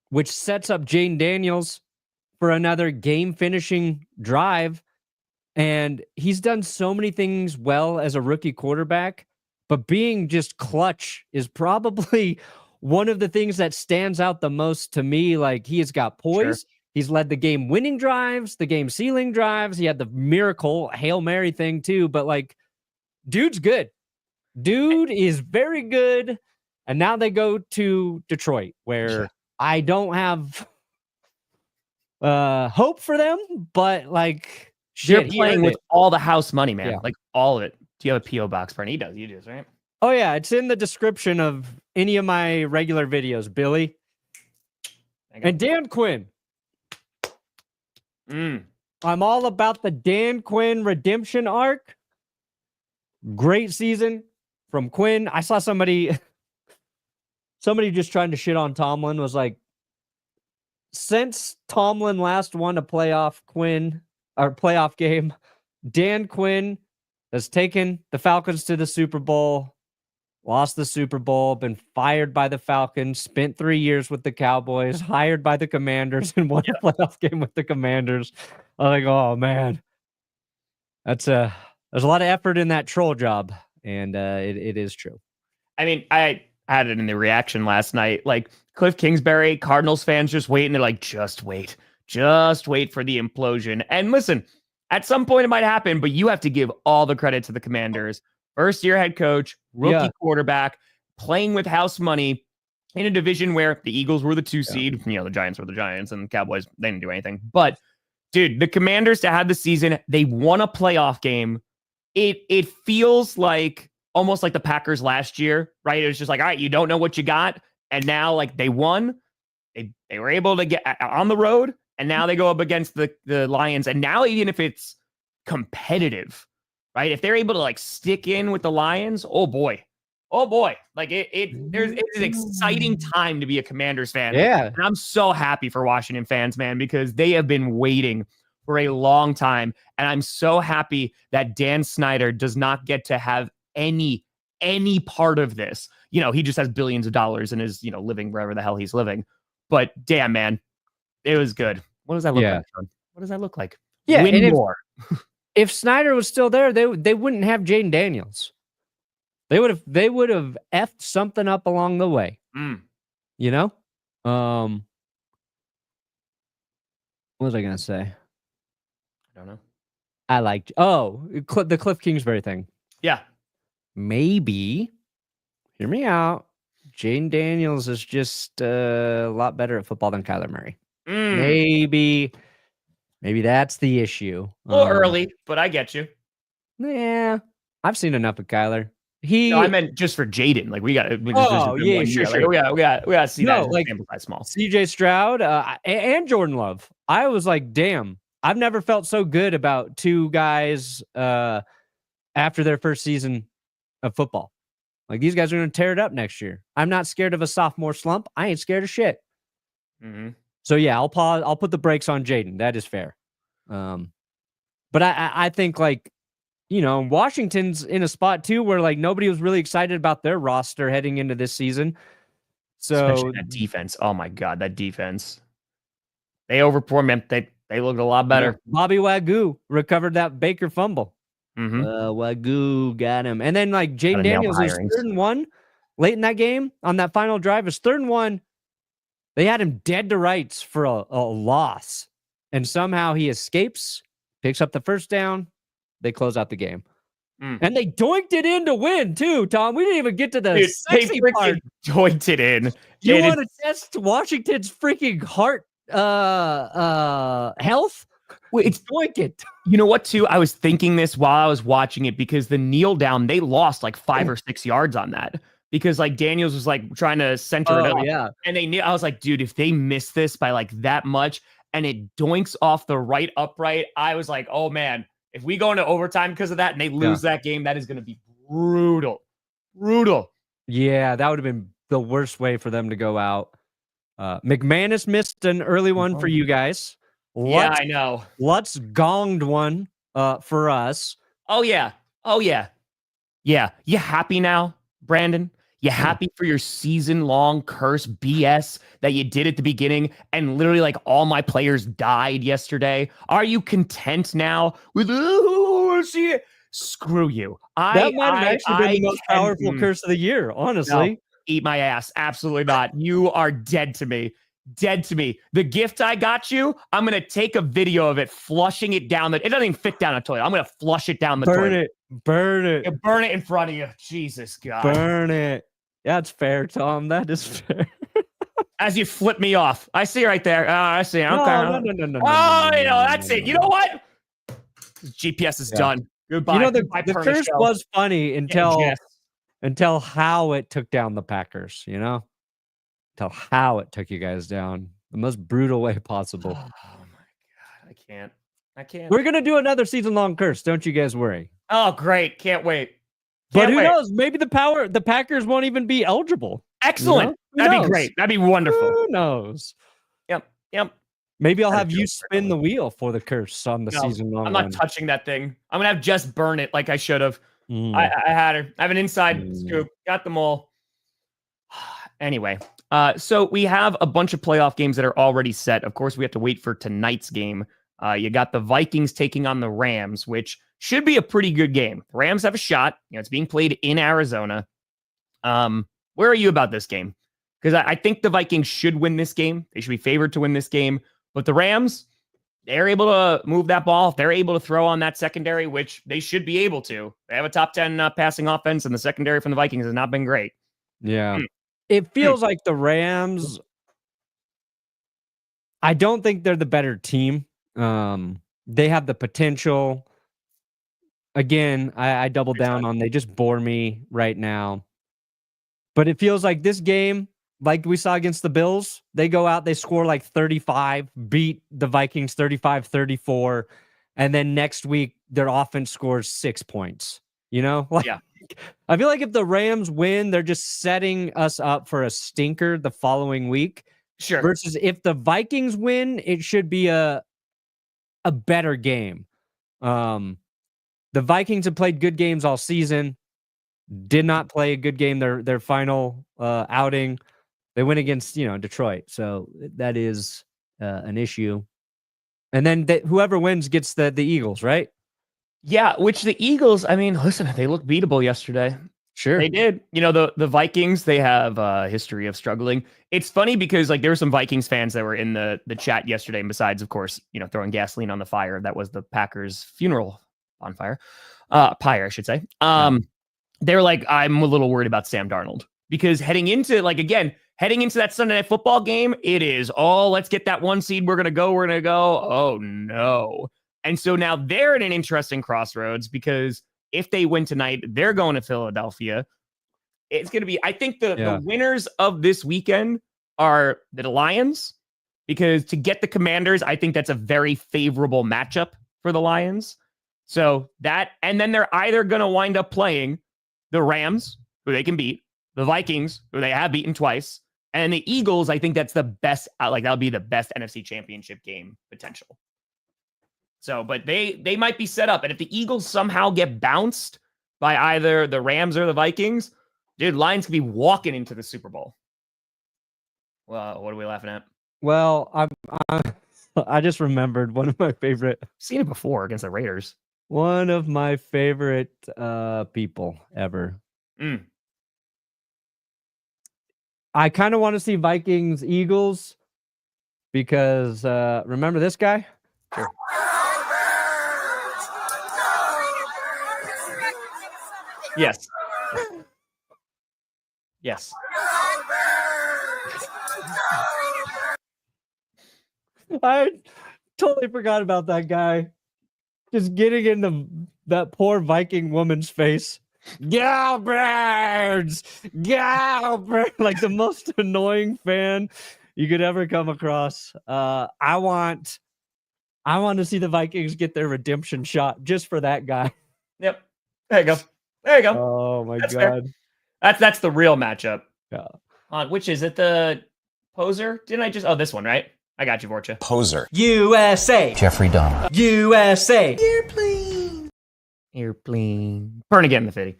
Speaker 1: which sets up Jayden Daniels for another game-finishing drive. And he's done so many things well as a rookie quarterback, but being just clutch is probably one of the things that stands out the most to me. Like, he has got poise. Sure. He's led the game-winning drives, the game-sealing drives. He had the miracle Hail Mary thing too, but like, dude's good. Dude is very good. And now they go to Detroit, where I don't have hope for them, but like,
Speaker 2: they're playing with all the house money, man. Like, all of it. Do you have a P.O. box, Perna? He does. You do, right?
Speaker 1: Oh, yeah. It's in the description of any of my regular videos, Billy. And Dan Quinn. I'm all about the Dan Quinn redemption arc. Great season from Quinn. I saw somebody just trying to shit on Tomlin was like, since Tomlin last won a playoff game, Dan Quinn has taken the Falcons to the Super Bowl, lost the Super Bowl, been fired by the Falcons, spent 3 years with the Cowboys, hired by the Commanders, and won a playoff game with the Commanders. I'm like, oh man, there's a lot of effort in that troll job, and it is true.
Speaker 2: I mean, I had it in the reaction last night. Like, Cliff Kingsbury, Cardinals fans just waiting. They're like, just wait for the implosion. And listen, at some point it might happen, but you have to give all the credit to the Commanders. First year head coach, rookie quarterback, playing with house money in a division where the Eagles were the 2 seed. You know, the Giants were the Giants, and the Cowboys, they didn't do anything. But dude, the Commanders, to have the season, they won a playoff game. It feels like almost like the Packers last year, right? It was just like, all right, you don't know what you got. And now, like, they won. They were able to get on the road, and now they go up against the Lions. And now, even if it's competitive, right? If they're able to like stick in with the Lions, oh boy, like it's an exciting time to be a Commanders fan.
Speaker 1: Yeah,
Speaker 2: and I'm so happy for Washington fans, man, because they have been waiting for a long time, and I'm so happy that Dan Snyder does not get to have any part of this. You know, he just has billions of dollars and is, you know, living wherever the hell he's living. But damn, man, it was good. What does that look like, Sean? What does that look like?
Speaker 1: Yeah,
Speaker 2: win
Speaker 1: and
Speaker 2: more.
Speaker 1: If Snyder was still there, they wouldn't have Jayden Daniels. They would have effed something up along the way. You know? What was I gonna say?
Speaker 2: I don't know.
Speaker 1: I liked the Cliff Kingsbury thing.
Speaker 2: Yeah.
Speaker 1: Maybe, hear me out, Jayden Daniels is just a lot better at football than Kyler Murray. Maybe that's the issue.
Speaker 2: A little early, but I get you.
Speaker 1: Yeah, I've seen enough of Kyler.
Speaker 2: No, I meant just for Jayden. Like, we got.
Speaker 1: Sure.
Speaker 2: Like, we got to see that.
Speaker 1: Like,
Speaker 2: small.
Speaker 1: CJ Stroud and Jordan Love. I was like, damn, I've never felt so good about 2 guys after their first season of football. Like, these guys are going to tear it up next year. I'm not scared of a sophomore slump. I ain't scared of shit. So yeah, I'll pause. I'll put the brakes on Jayden. That is fair. But I think, like, you know, Washington's in a spot too where like nobody was really excited about their roster heading into this season. So
Speaker 2: especially that defense. Oh my God, that defense. They overperformed. They looked a lot better.
Speaker 1: Yeah. Bobby Wagyu recovered that Baker fumble.
Speaker 2: Mm-hmm.
Speaker 1: Wagyu got him. And then like Jayden Daniels was 3rd and 1 late in that game on that final drive. It was 3rd and 1. They had him dead to rights for a loss. And somehow he escapes, picks up the first down. They close out the game. And they doinked it in to win, too, Tom. We didn't even get to the sexy part.
Speaker 2: Doinked it in.
Speaker 1: You want to test Washington's freaking heart health? It's doink it.
Speaker 2: You know what, too? I was thinking this while I was watching it because the kneel down, they lost like 5 or 6 yards on that. Because like Daniels was like trying to center it up.
Speaker 1: Yeah.
Speaker 2: And I was like, dude, if they miss this by like that much and it doinks off the right upright, I was like, oh man, if we go into overtime because of that and they lose that game, that is going to be brutal. Brutal.
Speaker 1: Yeah, that would have been the worst way for them to go out. McManus missed an early one for you guys.
Speaker 2: I know.
Speaker 1: Lutz gonged one for us.
Speaker 2: Oh, yeah. Yeah. You happy now, Brandon? You happy for your season-long curse BS that you did at the beginning and literally like all my players died yesterday? Are you content now with, see it? Screw you.
Speaker 1: That might have actually been the most powerful curse of the year, honestly.
Speaker 2: No, eat my ass. Absolutely not. You are dead to me. Dead to me. The gift I got you, I'm going to take a video of it, flushing it down. It doesn't even fit down the toilet. I'm going to flush it down the toilet.
Speaker 1: Burn it.
Speaker 2: You burn it in front of you. Jesus, God.
Speaker 1: Burn it. That's fair, Tom. That is fair.
Speaker 2: As you flip me off. I see right there. I see. Okay.
Speaker 1: No.
Speaker 2: That's it. You know what? GPS is done. Goodbye.
Speaker 1: You know, the curse was funny until how it took down the Packers, you know? Until how it took you guys down. The most brutal way possible.
Speaker 2: Oh, my God. I can't.
Speaker 1: We're going to do another season-long curse. Don't you guys worry.
Speaker 2: Oh, great. Can't wait.
Speaker 1: But who knows? Maybe the Packers won't even be eligible.
Speaker 2: Excellent. You know? That'd be great. That'd be wonderful.
Speaker 1: Who knows?
Speaker 2: Yep.
Speaker 1: Maybe I'll have you spin the wheel for the curse on the season long.
Speaker 2: I'm not touching that thing. I'm gonna have Jess burn it like I should have. I had her. I have an inside scoop. Got them all. Anyway, so we have a bunch of playoff games that are already set. Of course, we have to wait for tonight's game. You got the Vikings taking on the Rams, which should be a pretty good game. The Rams have a shot. You know, it's being played in Arizona. Where are you about this game? Because I think the Vikings should win this game. They should be favored to win this game. But the Rams, they're able to move that ball. They're able to throw on that secondary, which they should be able to. They have a top 10 passing offense, and the secondary from the Vikings has not been great.
Speaker 1: Yeah. It feels like the Rams, I don't think they're the better team. They have the potential. Again, I double down on they just bore me right now. But it feels like this game, like we saw against the Bills, they go out, they score like 35, beat the Vikings 35-34, and then next week their offense scores 6 points. You know? Like,
Speaker 2: yeah.
Speaker 1: I feel like if the Rams win, they're just setting us up for a stinker the following week.
Speaker 2: Sure.
Speaker 1: Versus if the Vikings win, it should be a better game. The Vikings have played good games all season. Did not play a good game their final outing. They went against Detroit, so that is an issue. And then whoever wins gets the Eagles, right?
Speaker 2: Yeah, which the Eagles, I mean, listen, they looked beatable yesterday.
Speaker 1: Sure.
Speaker 2: They did. You know, the Vikings, they have a history of struggling. It's funny because like there were some Vikings fans that were in the chat yesterday, and besides, of course, throwing gasoline on the fire. That was the Packers funeral bonfire. Pyre, I should say. They're like, I'm a little worried about Sam Darnold because heading into that Sunday Night Football game, it is, let's get that 1 seed. We're going to go. Oh, no. And so now they're in an interesting crossroads because if they win tonight, they're going to Philadelphia. It's going to be, I think the winners of this weekend are the Lions, because to get the Commanders, I think that's a very favorable matchup for the Lions. So that, and then they're either going to wind up playing the Rams, who they can beat, the Vikings, who they have beaten twice, and the Eagles. I think that's the best, that'll be the best NFC Championship game potential. So, but they might be set up. And if the Eagles somehow get bounced by either the Rams or the Vikings, dude, Lions could be walking into the Super Bowl. Well, what are we laughing at?
Speaker 1: Well, I'm I just remembered one of my favorite.
Speaker 2: Seen it before against the Raiders.
Speaker 1: One of my favorite people ever. I kind of want to see Vikings Eagles because remember this guy?
Speaker 2: Sure. Yes. Yes.
Speaker 1: I totally forgot about that guy. Just getting into that poor Viking woman's face. Galbirds! Galbirds! Like the most annoying fan you could ever come across. I want to see the Vikings get their redemption shot just for that guy.
Speaker 2: Yep. There you go. There you go.
Speaker 1: Oh my
Speaker 2: That's
Speaker 1: God.
Speaker 2: Fair. That's the real matchup.
Speaker 1: Yeah.
Speaker 2: Which is it, the poser? Didn't I just this one, right? I got you, Vorcha.
Speaker 5: Poser.
Speaker 6: USA.
Speaker 5: Jeffrey Dahmer.
Speaker 6: USA.
Speaker 2: Airplane. Perna, get in the fitty.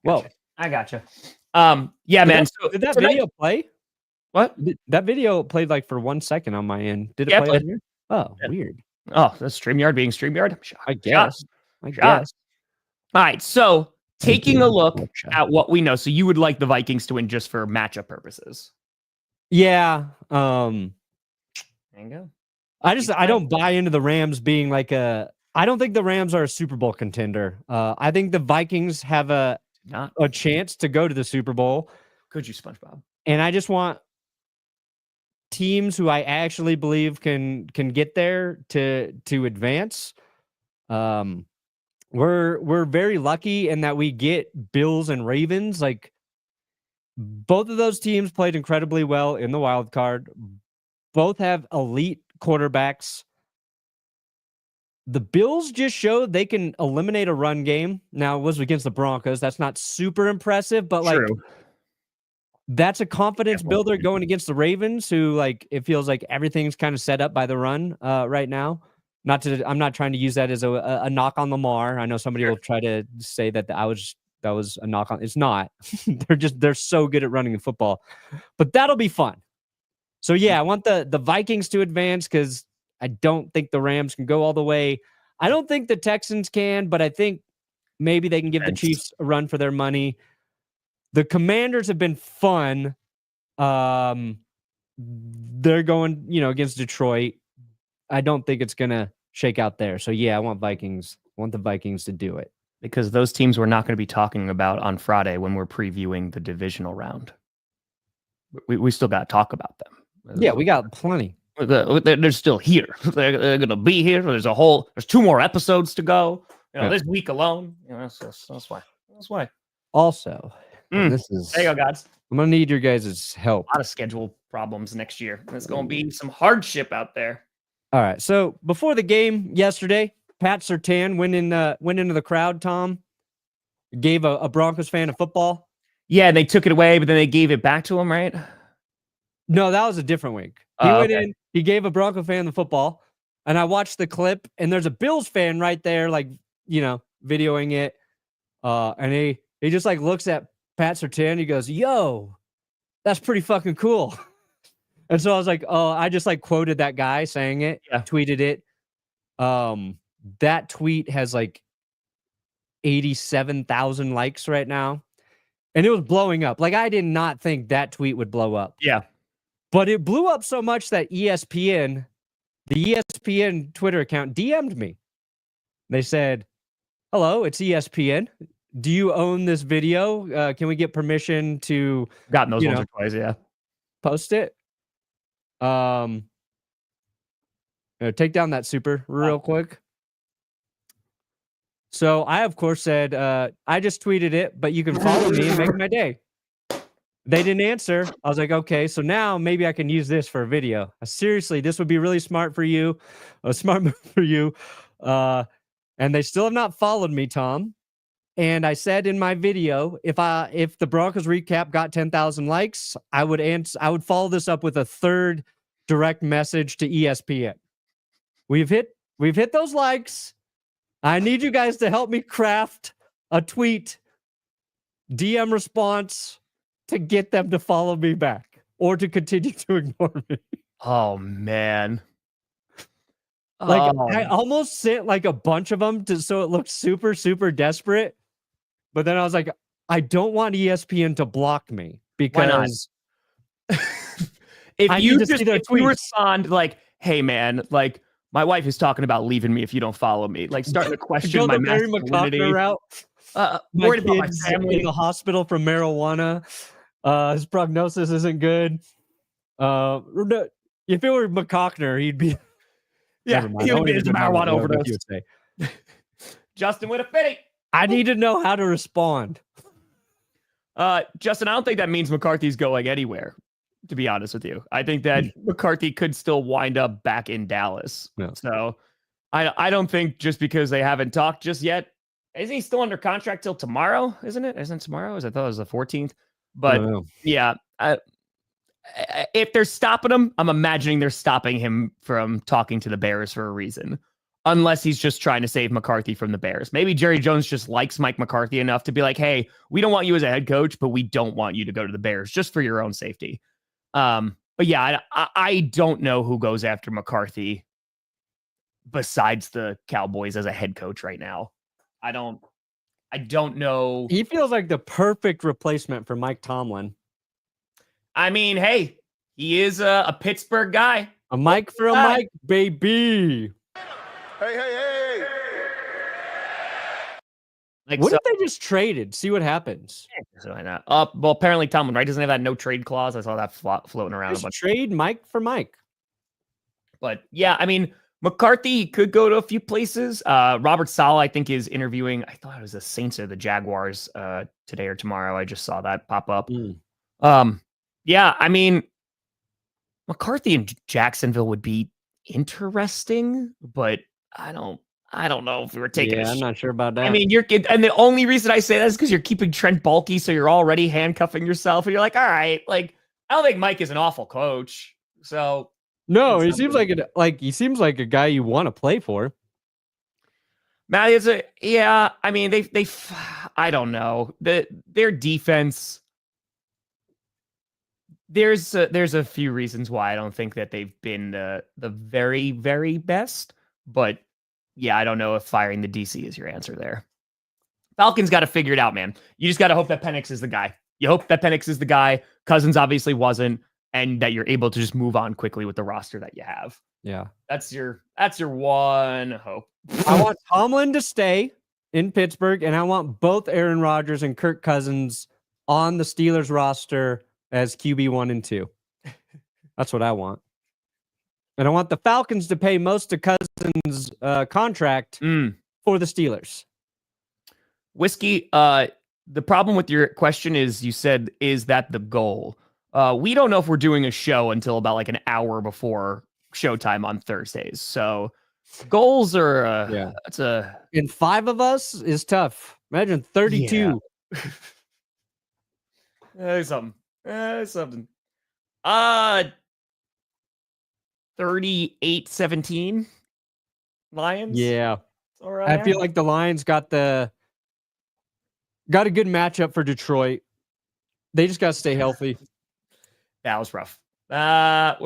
Speaker 1: Whoa.
Speaker 2: I gotcha. Yeah, man.
Speaker 1: Did that video play?
Speaker 2: What?
Speaker 1: That video played like for 1 second on my end. Did it
Speaker 2: Yeah,
Speaker 1: play?
Speaker 2: played.
Speaker 1: On here? Oh,
Speaker 2: Yeah.
Speaker 1: weird.
Speaker 2: Oh, that's StreamYard being StreamYard? I'm shocked.
Speaker 1: I guess. I
Speaker 2: Shocked.
Speaker 1: guess.
Speaker 2: All right, so taking
Speaker 1: you,
Speaker 2: a look
Speaker 1: Vorcha.
Speaker 2: at what we know. So you would like the Vikings to win just for matchup purposes.
Speaker 1: Yeah.
Speaker 2: There you go.
Speaker 1: I don't buy into the Rams being like I don't think the Rams are a Super Bowl contender. I think the Vikings have a chance to go to the Super Bowl.
Speaker 2: Could you, SpongeBob?
Speaker 1: And I just want teams who I actually believe can get there to advance. We're very lucky in that we get Bills and Ravens. Like both of those teams played incredibly well in the wild card. Both have elite quarterbacks. The Bills just showed they can eliminate a run game. Now, it was against the Broncos. That's not super impressive, but like that's a confidence builder going against the Ravens, who like it feels like everything's kind of set up by the run right now. I'm not trying to use that as a knock on Lamar. I know somebody will try to say that was a knock on. It's not. they're so good at running the football, but that'll be fun. So yeah, I want the Vikings to advance because I don't think the Rams can go all the way. I don't think the Texans can, but I think maybe they can give the Chiefs a run for their money. The Commanders have been fun. They're going, against Detroit. I don't think it's gonna shake out there. So yeah, I want the Vikings to do it.
Speaker 2: Because those teams we're not going to be talking about on Friday when we're previewing the divisional round. We still got to talk about them.
Speaker 1: Yeah, we got plenty.
Speaker 2: They're still here. They're going to be here. There's 2 more episodes to go. This week alone. That's why.
Speaker 1: Also, this is.
Speaker 2: There you go, guys.
Speaker 1: I'm gonna need your guys' help.
Speaker 2: A lot of schedule problems next year. There's going to be some hardship out there.
Speaker 1: All right. So before the game yesterday, Pat Surtain went into the crowd. Tom gave a Broncos fan a football.
Speaker 2: Yeah, and they took it away, but then they gave it back to him, right?
Speaker 1: No, that was a different week. He went in, he gave a Bronco fan the football, and I watched the clip, and there's a Bills fan right there, like, videoing it. And he just like looks at Pat Surtain, he goes, "Yo, that's pretty fucking cool." And so I was like, oh, I just like quoted that guy saying it, tweeted it. That tweet has like 87,000 likes right now. And it was blowing up. Like, I did not think that tweet would blow up.
Speaker 2: Yeah.
Speaker 1: But it blew up so much that the ESPN Twitter account DM'd me. They said, "Hello, it's ESPN. Do you own this video? Can we get permission to..."
Speaker 2: Gotten those once or twice, yeah.
Speaker 1: Post it. Take down that super real quick. So I, of course, said, I just tweeted it, but you can follow me and make my day. They didn't answer. I was like, okay, so now maybe I can use this for a video. This would be really smart for you. A smart move for you. And they still have not followed me, Tom. And I said in my video, if the Broncos recap got 10,000 likes, I would follow this up with a third direct message to ESPN. We've hit those likes. I need you guys to help me craft a tweet DM response to get them to follow me back or to continue to ignore me.
Speaker 2: Oh man.
Speaker 1: Like I almost sent like a bunch of them so it looked super, super desperate. But then I was like, I don't want ESPN to block me because
Speaker 2: if
Speaker 1: I
Speaker 2: you
Speaker 1: need to see their
Speaker 2: if you
Speaker 1: tweets.
Speaker 2: respond like, hey man, like my wife is talking about leaving me if you don't follow me, like starting to question my masculinity.
Speaker 1: Route.
Speaker 2: Worried about my family
Speaker 1: in the hospital from marijuana. His prognosis isn't good. If it were McCockner, he'd be.
Speaker 2: Yeah, he would be his marijuana overdose. Justin with a fitty.
Speaker 1: I need to know how to respond.
Speaker 2: Justin, I don't think that means McCarthy's going anywhere, to be honest with you. I think that McCarthy could still wind up back in Dallas.
Speaker 1: No.
Speaker 2: So I don't think just because they haven't talked just yet. Isn't he still under contract till tomorrow? Isn't it? Isn't it tomorrow? I thought it was the 14th. But yeah, if they're stopping him, I'm imagining they're stopping him from talking to the Bears for a reason. Unless he's just trying to save McCarthy from the Bears. Maybe Jerry Jones just likes Mike McCarthy enough to be like, hey, we don't want you as a head coach, but we don't want you to go to the Bears just for your own safety. But yeah, I don't know who goes after McCarthy besides the Cowboys as a head coach right now. I don't know.
Speaker 1: He feels like the perfect replacement for Mike Tomlin.
Speaker 2: I mean, hey, he is a Pittsburgh guy.
Speaker 1: A Mike for a Mike, baby.
Speaker 3: Hey.
Speaker 2: Like,
Speaker 1: what if they just traded? See what happens.
Speaker 2: So why not? Well, apparently Tomlin, right? Doesn't have that no trade clause. I saw that floating around
Speaker 1: Just
Speaker 2: a bunch.
Speaker 1: Trade Mike for Mike.
Speaker 2: But yeah, I mean, McCarthy could go to a few places. Robert Saleh, I think, is interviewing. I thought it was the Saints or the Jaguars today or tomorrow. I just saw that pop up. Yeah, I mean, McCarthy in Jacksonville would be interesting, but I don't know if we were taking.
Speaker 1: I'm not sure about that.
Speaker 2: I mean, and the only reason I say that is because you're keeping Trent Baalke, so you're already handcuffing yourself, and you're like, all right, like I don't think Mike is an awful coach, so.
Speaker 1: No, he seems like a guy you want to play for.
Speaker 2: Matt, I mean, they I don't know. Their defense, there's a few reasons why I don't think that they've been the very, very best, but yeah, I don't know if firing the DC is your answer there. Falcons got to figure it out, man. You just got to hope that Penix is the guy. You hope that Penix is the guy. Cousins obviously wasn't. And that you're able to just move on quickly with the roster that you have.
Speaker 1: Yeah.
Speaker 2: That's your one hope.
Speaker 1: I want Tomlin to stay in Pittsburgh, and I want both Aaron Rodgers and Kirk Cousins on the Steelers roster as QB 1 and 2. That's what I want. And I want the Falcons to pay most of Cousins' contract for the Steelers.
Speaker 2: Whiskey, the problem with your question is you said, is that the goal? We don't know if we're doing a show until about like an hour before showtime on Thursdays. So goals are,
Speaker 1: and 5 of us is tough. Imagine 32.
Speaker 2: Yeah. Something. 38-17 Lions.
Speaker 1: Yeah.
Speaker 2: All right.
Speaker 1: I feel like the Lions got a good matchup for Detroit. They just got to stay healthy.
Speaker 2: That was rough. A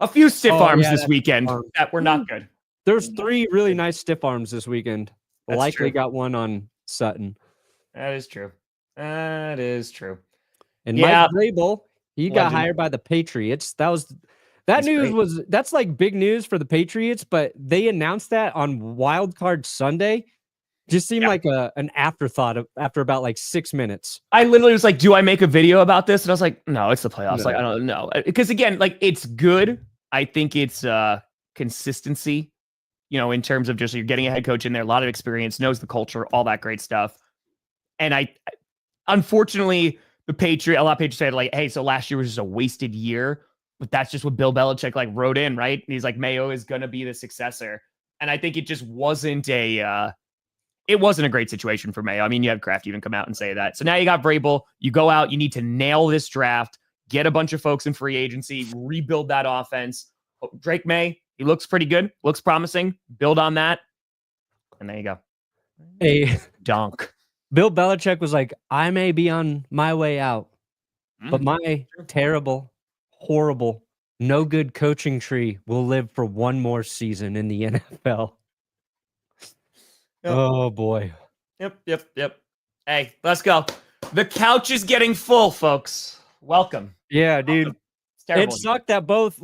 Speaker 2: few stiff arms this weekend that were not good.
Speaker 1: There's 3 really nice stiff arms this weekend.
Speaker 2: That's
Speaker 1: Likely
Speaker 2: true.
Speaker 1: got one on Sutton.
Speaker 2: That is true.
Speaker 1: And Mike Vrabel, he got hired by the Patriots. That's like big news for the Patriots, but they announced that on Wild Card Sunday. Just seemed like an afterthought after about like 6 minutes.
Speaker 2: I literally was like, do I make a video about this? And I was like, no, it's the playoffs. No. Like, I don't know. Because again, like it's good. I think it's consistency, in terms of just you're getting a head coach in there, a lot of experience, knows the culture, all that great stuff. And unfortunately, a lot of Patriots said like, hey, so last year was just a wasted year. But that's just what Bill Belichick like wrote in, right? And he's like, Mayo is going to be the successor. And I think it just wasn't a great situation for Mayo. I mean, you had Kraft even come out and say that. So now you got Vrabel. You go out. You need to nail this draft, get a bunch of folks in free agency, rebuild that offense. Drake May, he looks pretty good, looks promising. Build on that. And there you go.
Speaker 1: Hey,
Speaker 2: Donk.
Speaker 1: Bill Belichick was like, I may be on my way out, but my terrible, horrible no good coaching tree will live for one more season in the NFL. Yep. Oh, boy.
Speaker 2: Yep. Hey, let's go. The couch is getting full, folks. Welcome.
Speaker 1: Yeah, dude.
Speaker 2: Welcome. It's terrible.
Speaker 1: It sucked that both,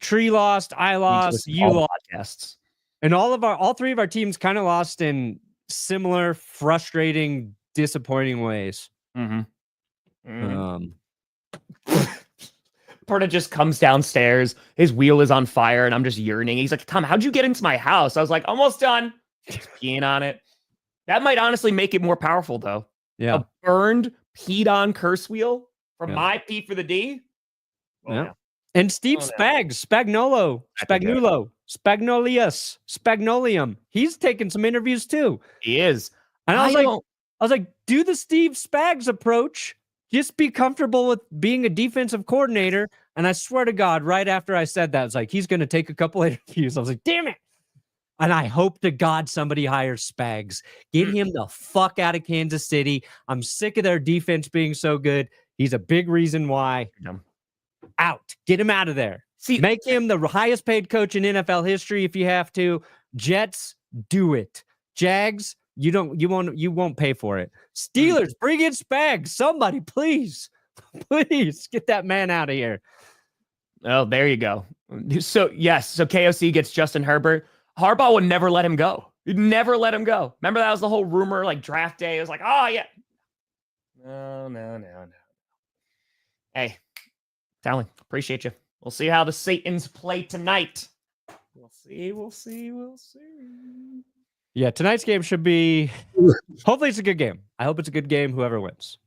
Speaker 1: Tree lost, I lost, you lost.
Speaker 2: Podcasts.
Speaker 1: And all three of our teams kind of lost in similar, frustrating, disappointing ways.
Speaker 2: Perna just comes downstairs. His wheel is on fire, and I'm just yearning. He's like, Tom, how'd you get into my house? I was like, almost done. Just peeing on it. That might honestly make it more powerful, though.
Speaker 1: Yeah.
Speaker 2: A burned, peed on curse wheel from my P for the D.
Speaker 1: Oh, yeah. And Steve Spagnuolo, Spagnolium. He's taking some interviews too.
Speaker 2: He is.
Speaker 1: And I was like, do the Steve Spags approach. Just be comfortable with being a defensive coordinator. And I swear to God, right after I said that, I was like, he's going to take a couple interviews. I was like, damn it. And I hope to God somebody hires Spags. Get him the fuck out of Kansas City. I'm sick of their defense being so good. He's a big reason why. Out. Get him out of there. Make him the highest paid coach in NFL history if you have to. Jets, do it. Jags, you won't pay for it. Steelers, bring in Spags. Somebody, please get that man out of here.
Speaker 2: Oh, there you go. So KOC gets Justin Herbert. Harbaugh would never let him go. He'd never let him go. Remember that was the whole rumor, like draft day. It was like, oh yeah. No. Hey, Tally, appreciate you. We'll see how the Satans play tonight. We'll see.
Speaker 1: Yeah, tonight's game should be. Hopefully, it's a good game. I hope it's a good game. Whoever wins.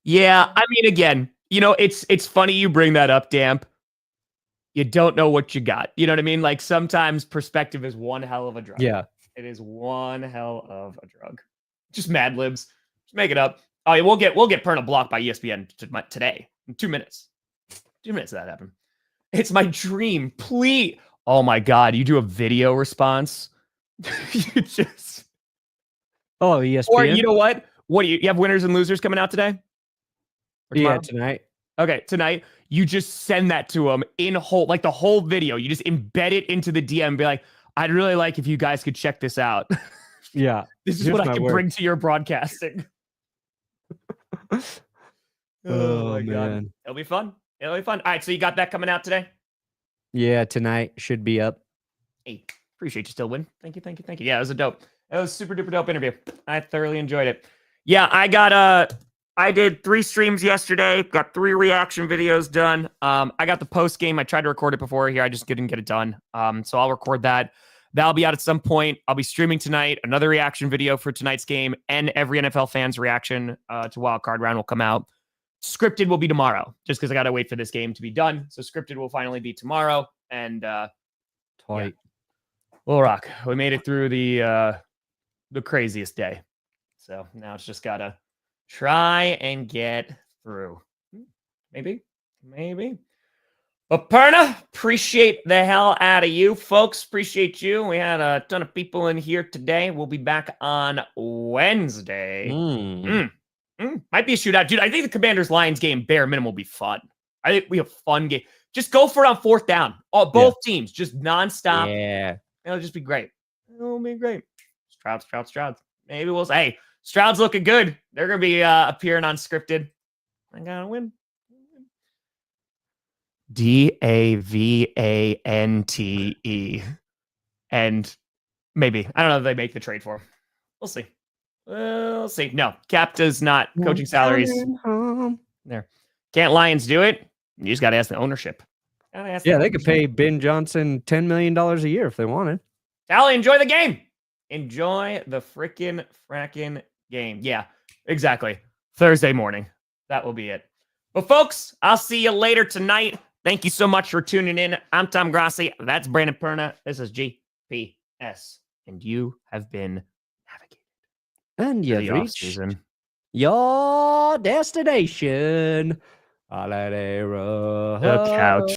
Speaker 2: Yeah, I mean, again, it's funny you bring that up, Damp. You don't know what you got. You know what I mean? Like sometimes perspective is one hell of a drug.
Speaker 1: Yeah,
Speaker 2: it is one hell of a drug. Just Mad Libs. Just make it up. Oh yeah, we'll get Perna blocked by ESPN today in 2 minutes. 2 minutes of that happened. It's my dream. Please. Oh my God, you do a video response. You just.
Speaker 1: Oh, ESPN.
Speaker 2: Or you know what? What do you have winners and losers coming out today?
Speaker 1: Yeah, tonight.
Speaker 2: Okay, tonight. You just send that to them in whole, like the whole video. You just embed it into the DM and be like, I'd really like if you guys could check this out.
Speaker 1: Yeah.
Speaker 2: This is what I can bring to your broadcasting. Oh my God. It'll be fun. All right, so you got that coming out today?
Speaker 1: Yeah, tonight should be up.
Speaker 2: Hey, appreciate you still win. Thank you. Yeah, it was a super duper dope interview. I thoroughly enjoyed it. Yeah, I did 3 streams yesterday, got 3 reaction videos done. I got the post game. I tried to record it before here. I just didn't get it done. So I'll record that. That'll be out at some point. I'll be streaming tonight. Another reaction video for tonight's game, and every NFL fan's reaction to Wild Card Round will come out. Scripted will be tomorrow, just because I got to wait for this game to be done. So scripted will finally be tomorrow. And
Speaker 1: Tight.
Speaker 2: We'll rock. We made it through the craziest day. So now it's just got to try and get through. Maybe. But Perna, appreciate the hell out of you. Folks, appreciate you. We had a ton of people in here today. We'll be back on Wednesday. Might be a shootout. Dude, I think the Commanders-Lions game, bare minimum, will be fun. I think we have a fun game. Just go for it on 4th down. Both teams, just nonstop.
Speaker 1: Yeah.
Speaker 2: It'll just be great. It'll be great. Stroud. Maybe we'll say, hey, Stroud's looking good. They're going to be appearing on Scripted. I got to win. DAVANTE. And maybe. I don't know if they make the trade for him. We'll see. No, Cap does not. Coaching salaries. There. Can't Lions do it? You just got to ask the ownership.
Speaker 1: They could pay Ben Johnson $10 million a year if they wanted.
Speaker 2: Tally, enjoy the game. Enjoy the fracking game. Yeah, exactly. Thursday morning. That will be it. But folks, I'll see you later tonight. Thank you so much for tuning in. I'm Tom Grossi. That's Brandon Perna. This is GPS. And you have been navigated.
Speaker 1: And you've reached your destination.
Speaker 2: The couch.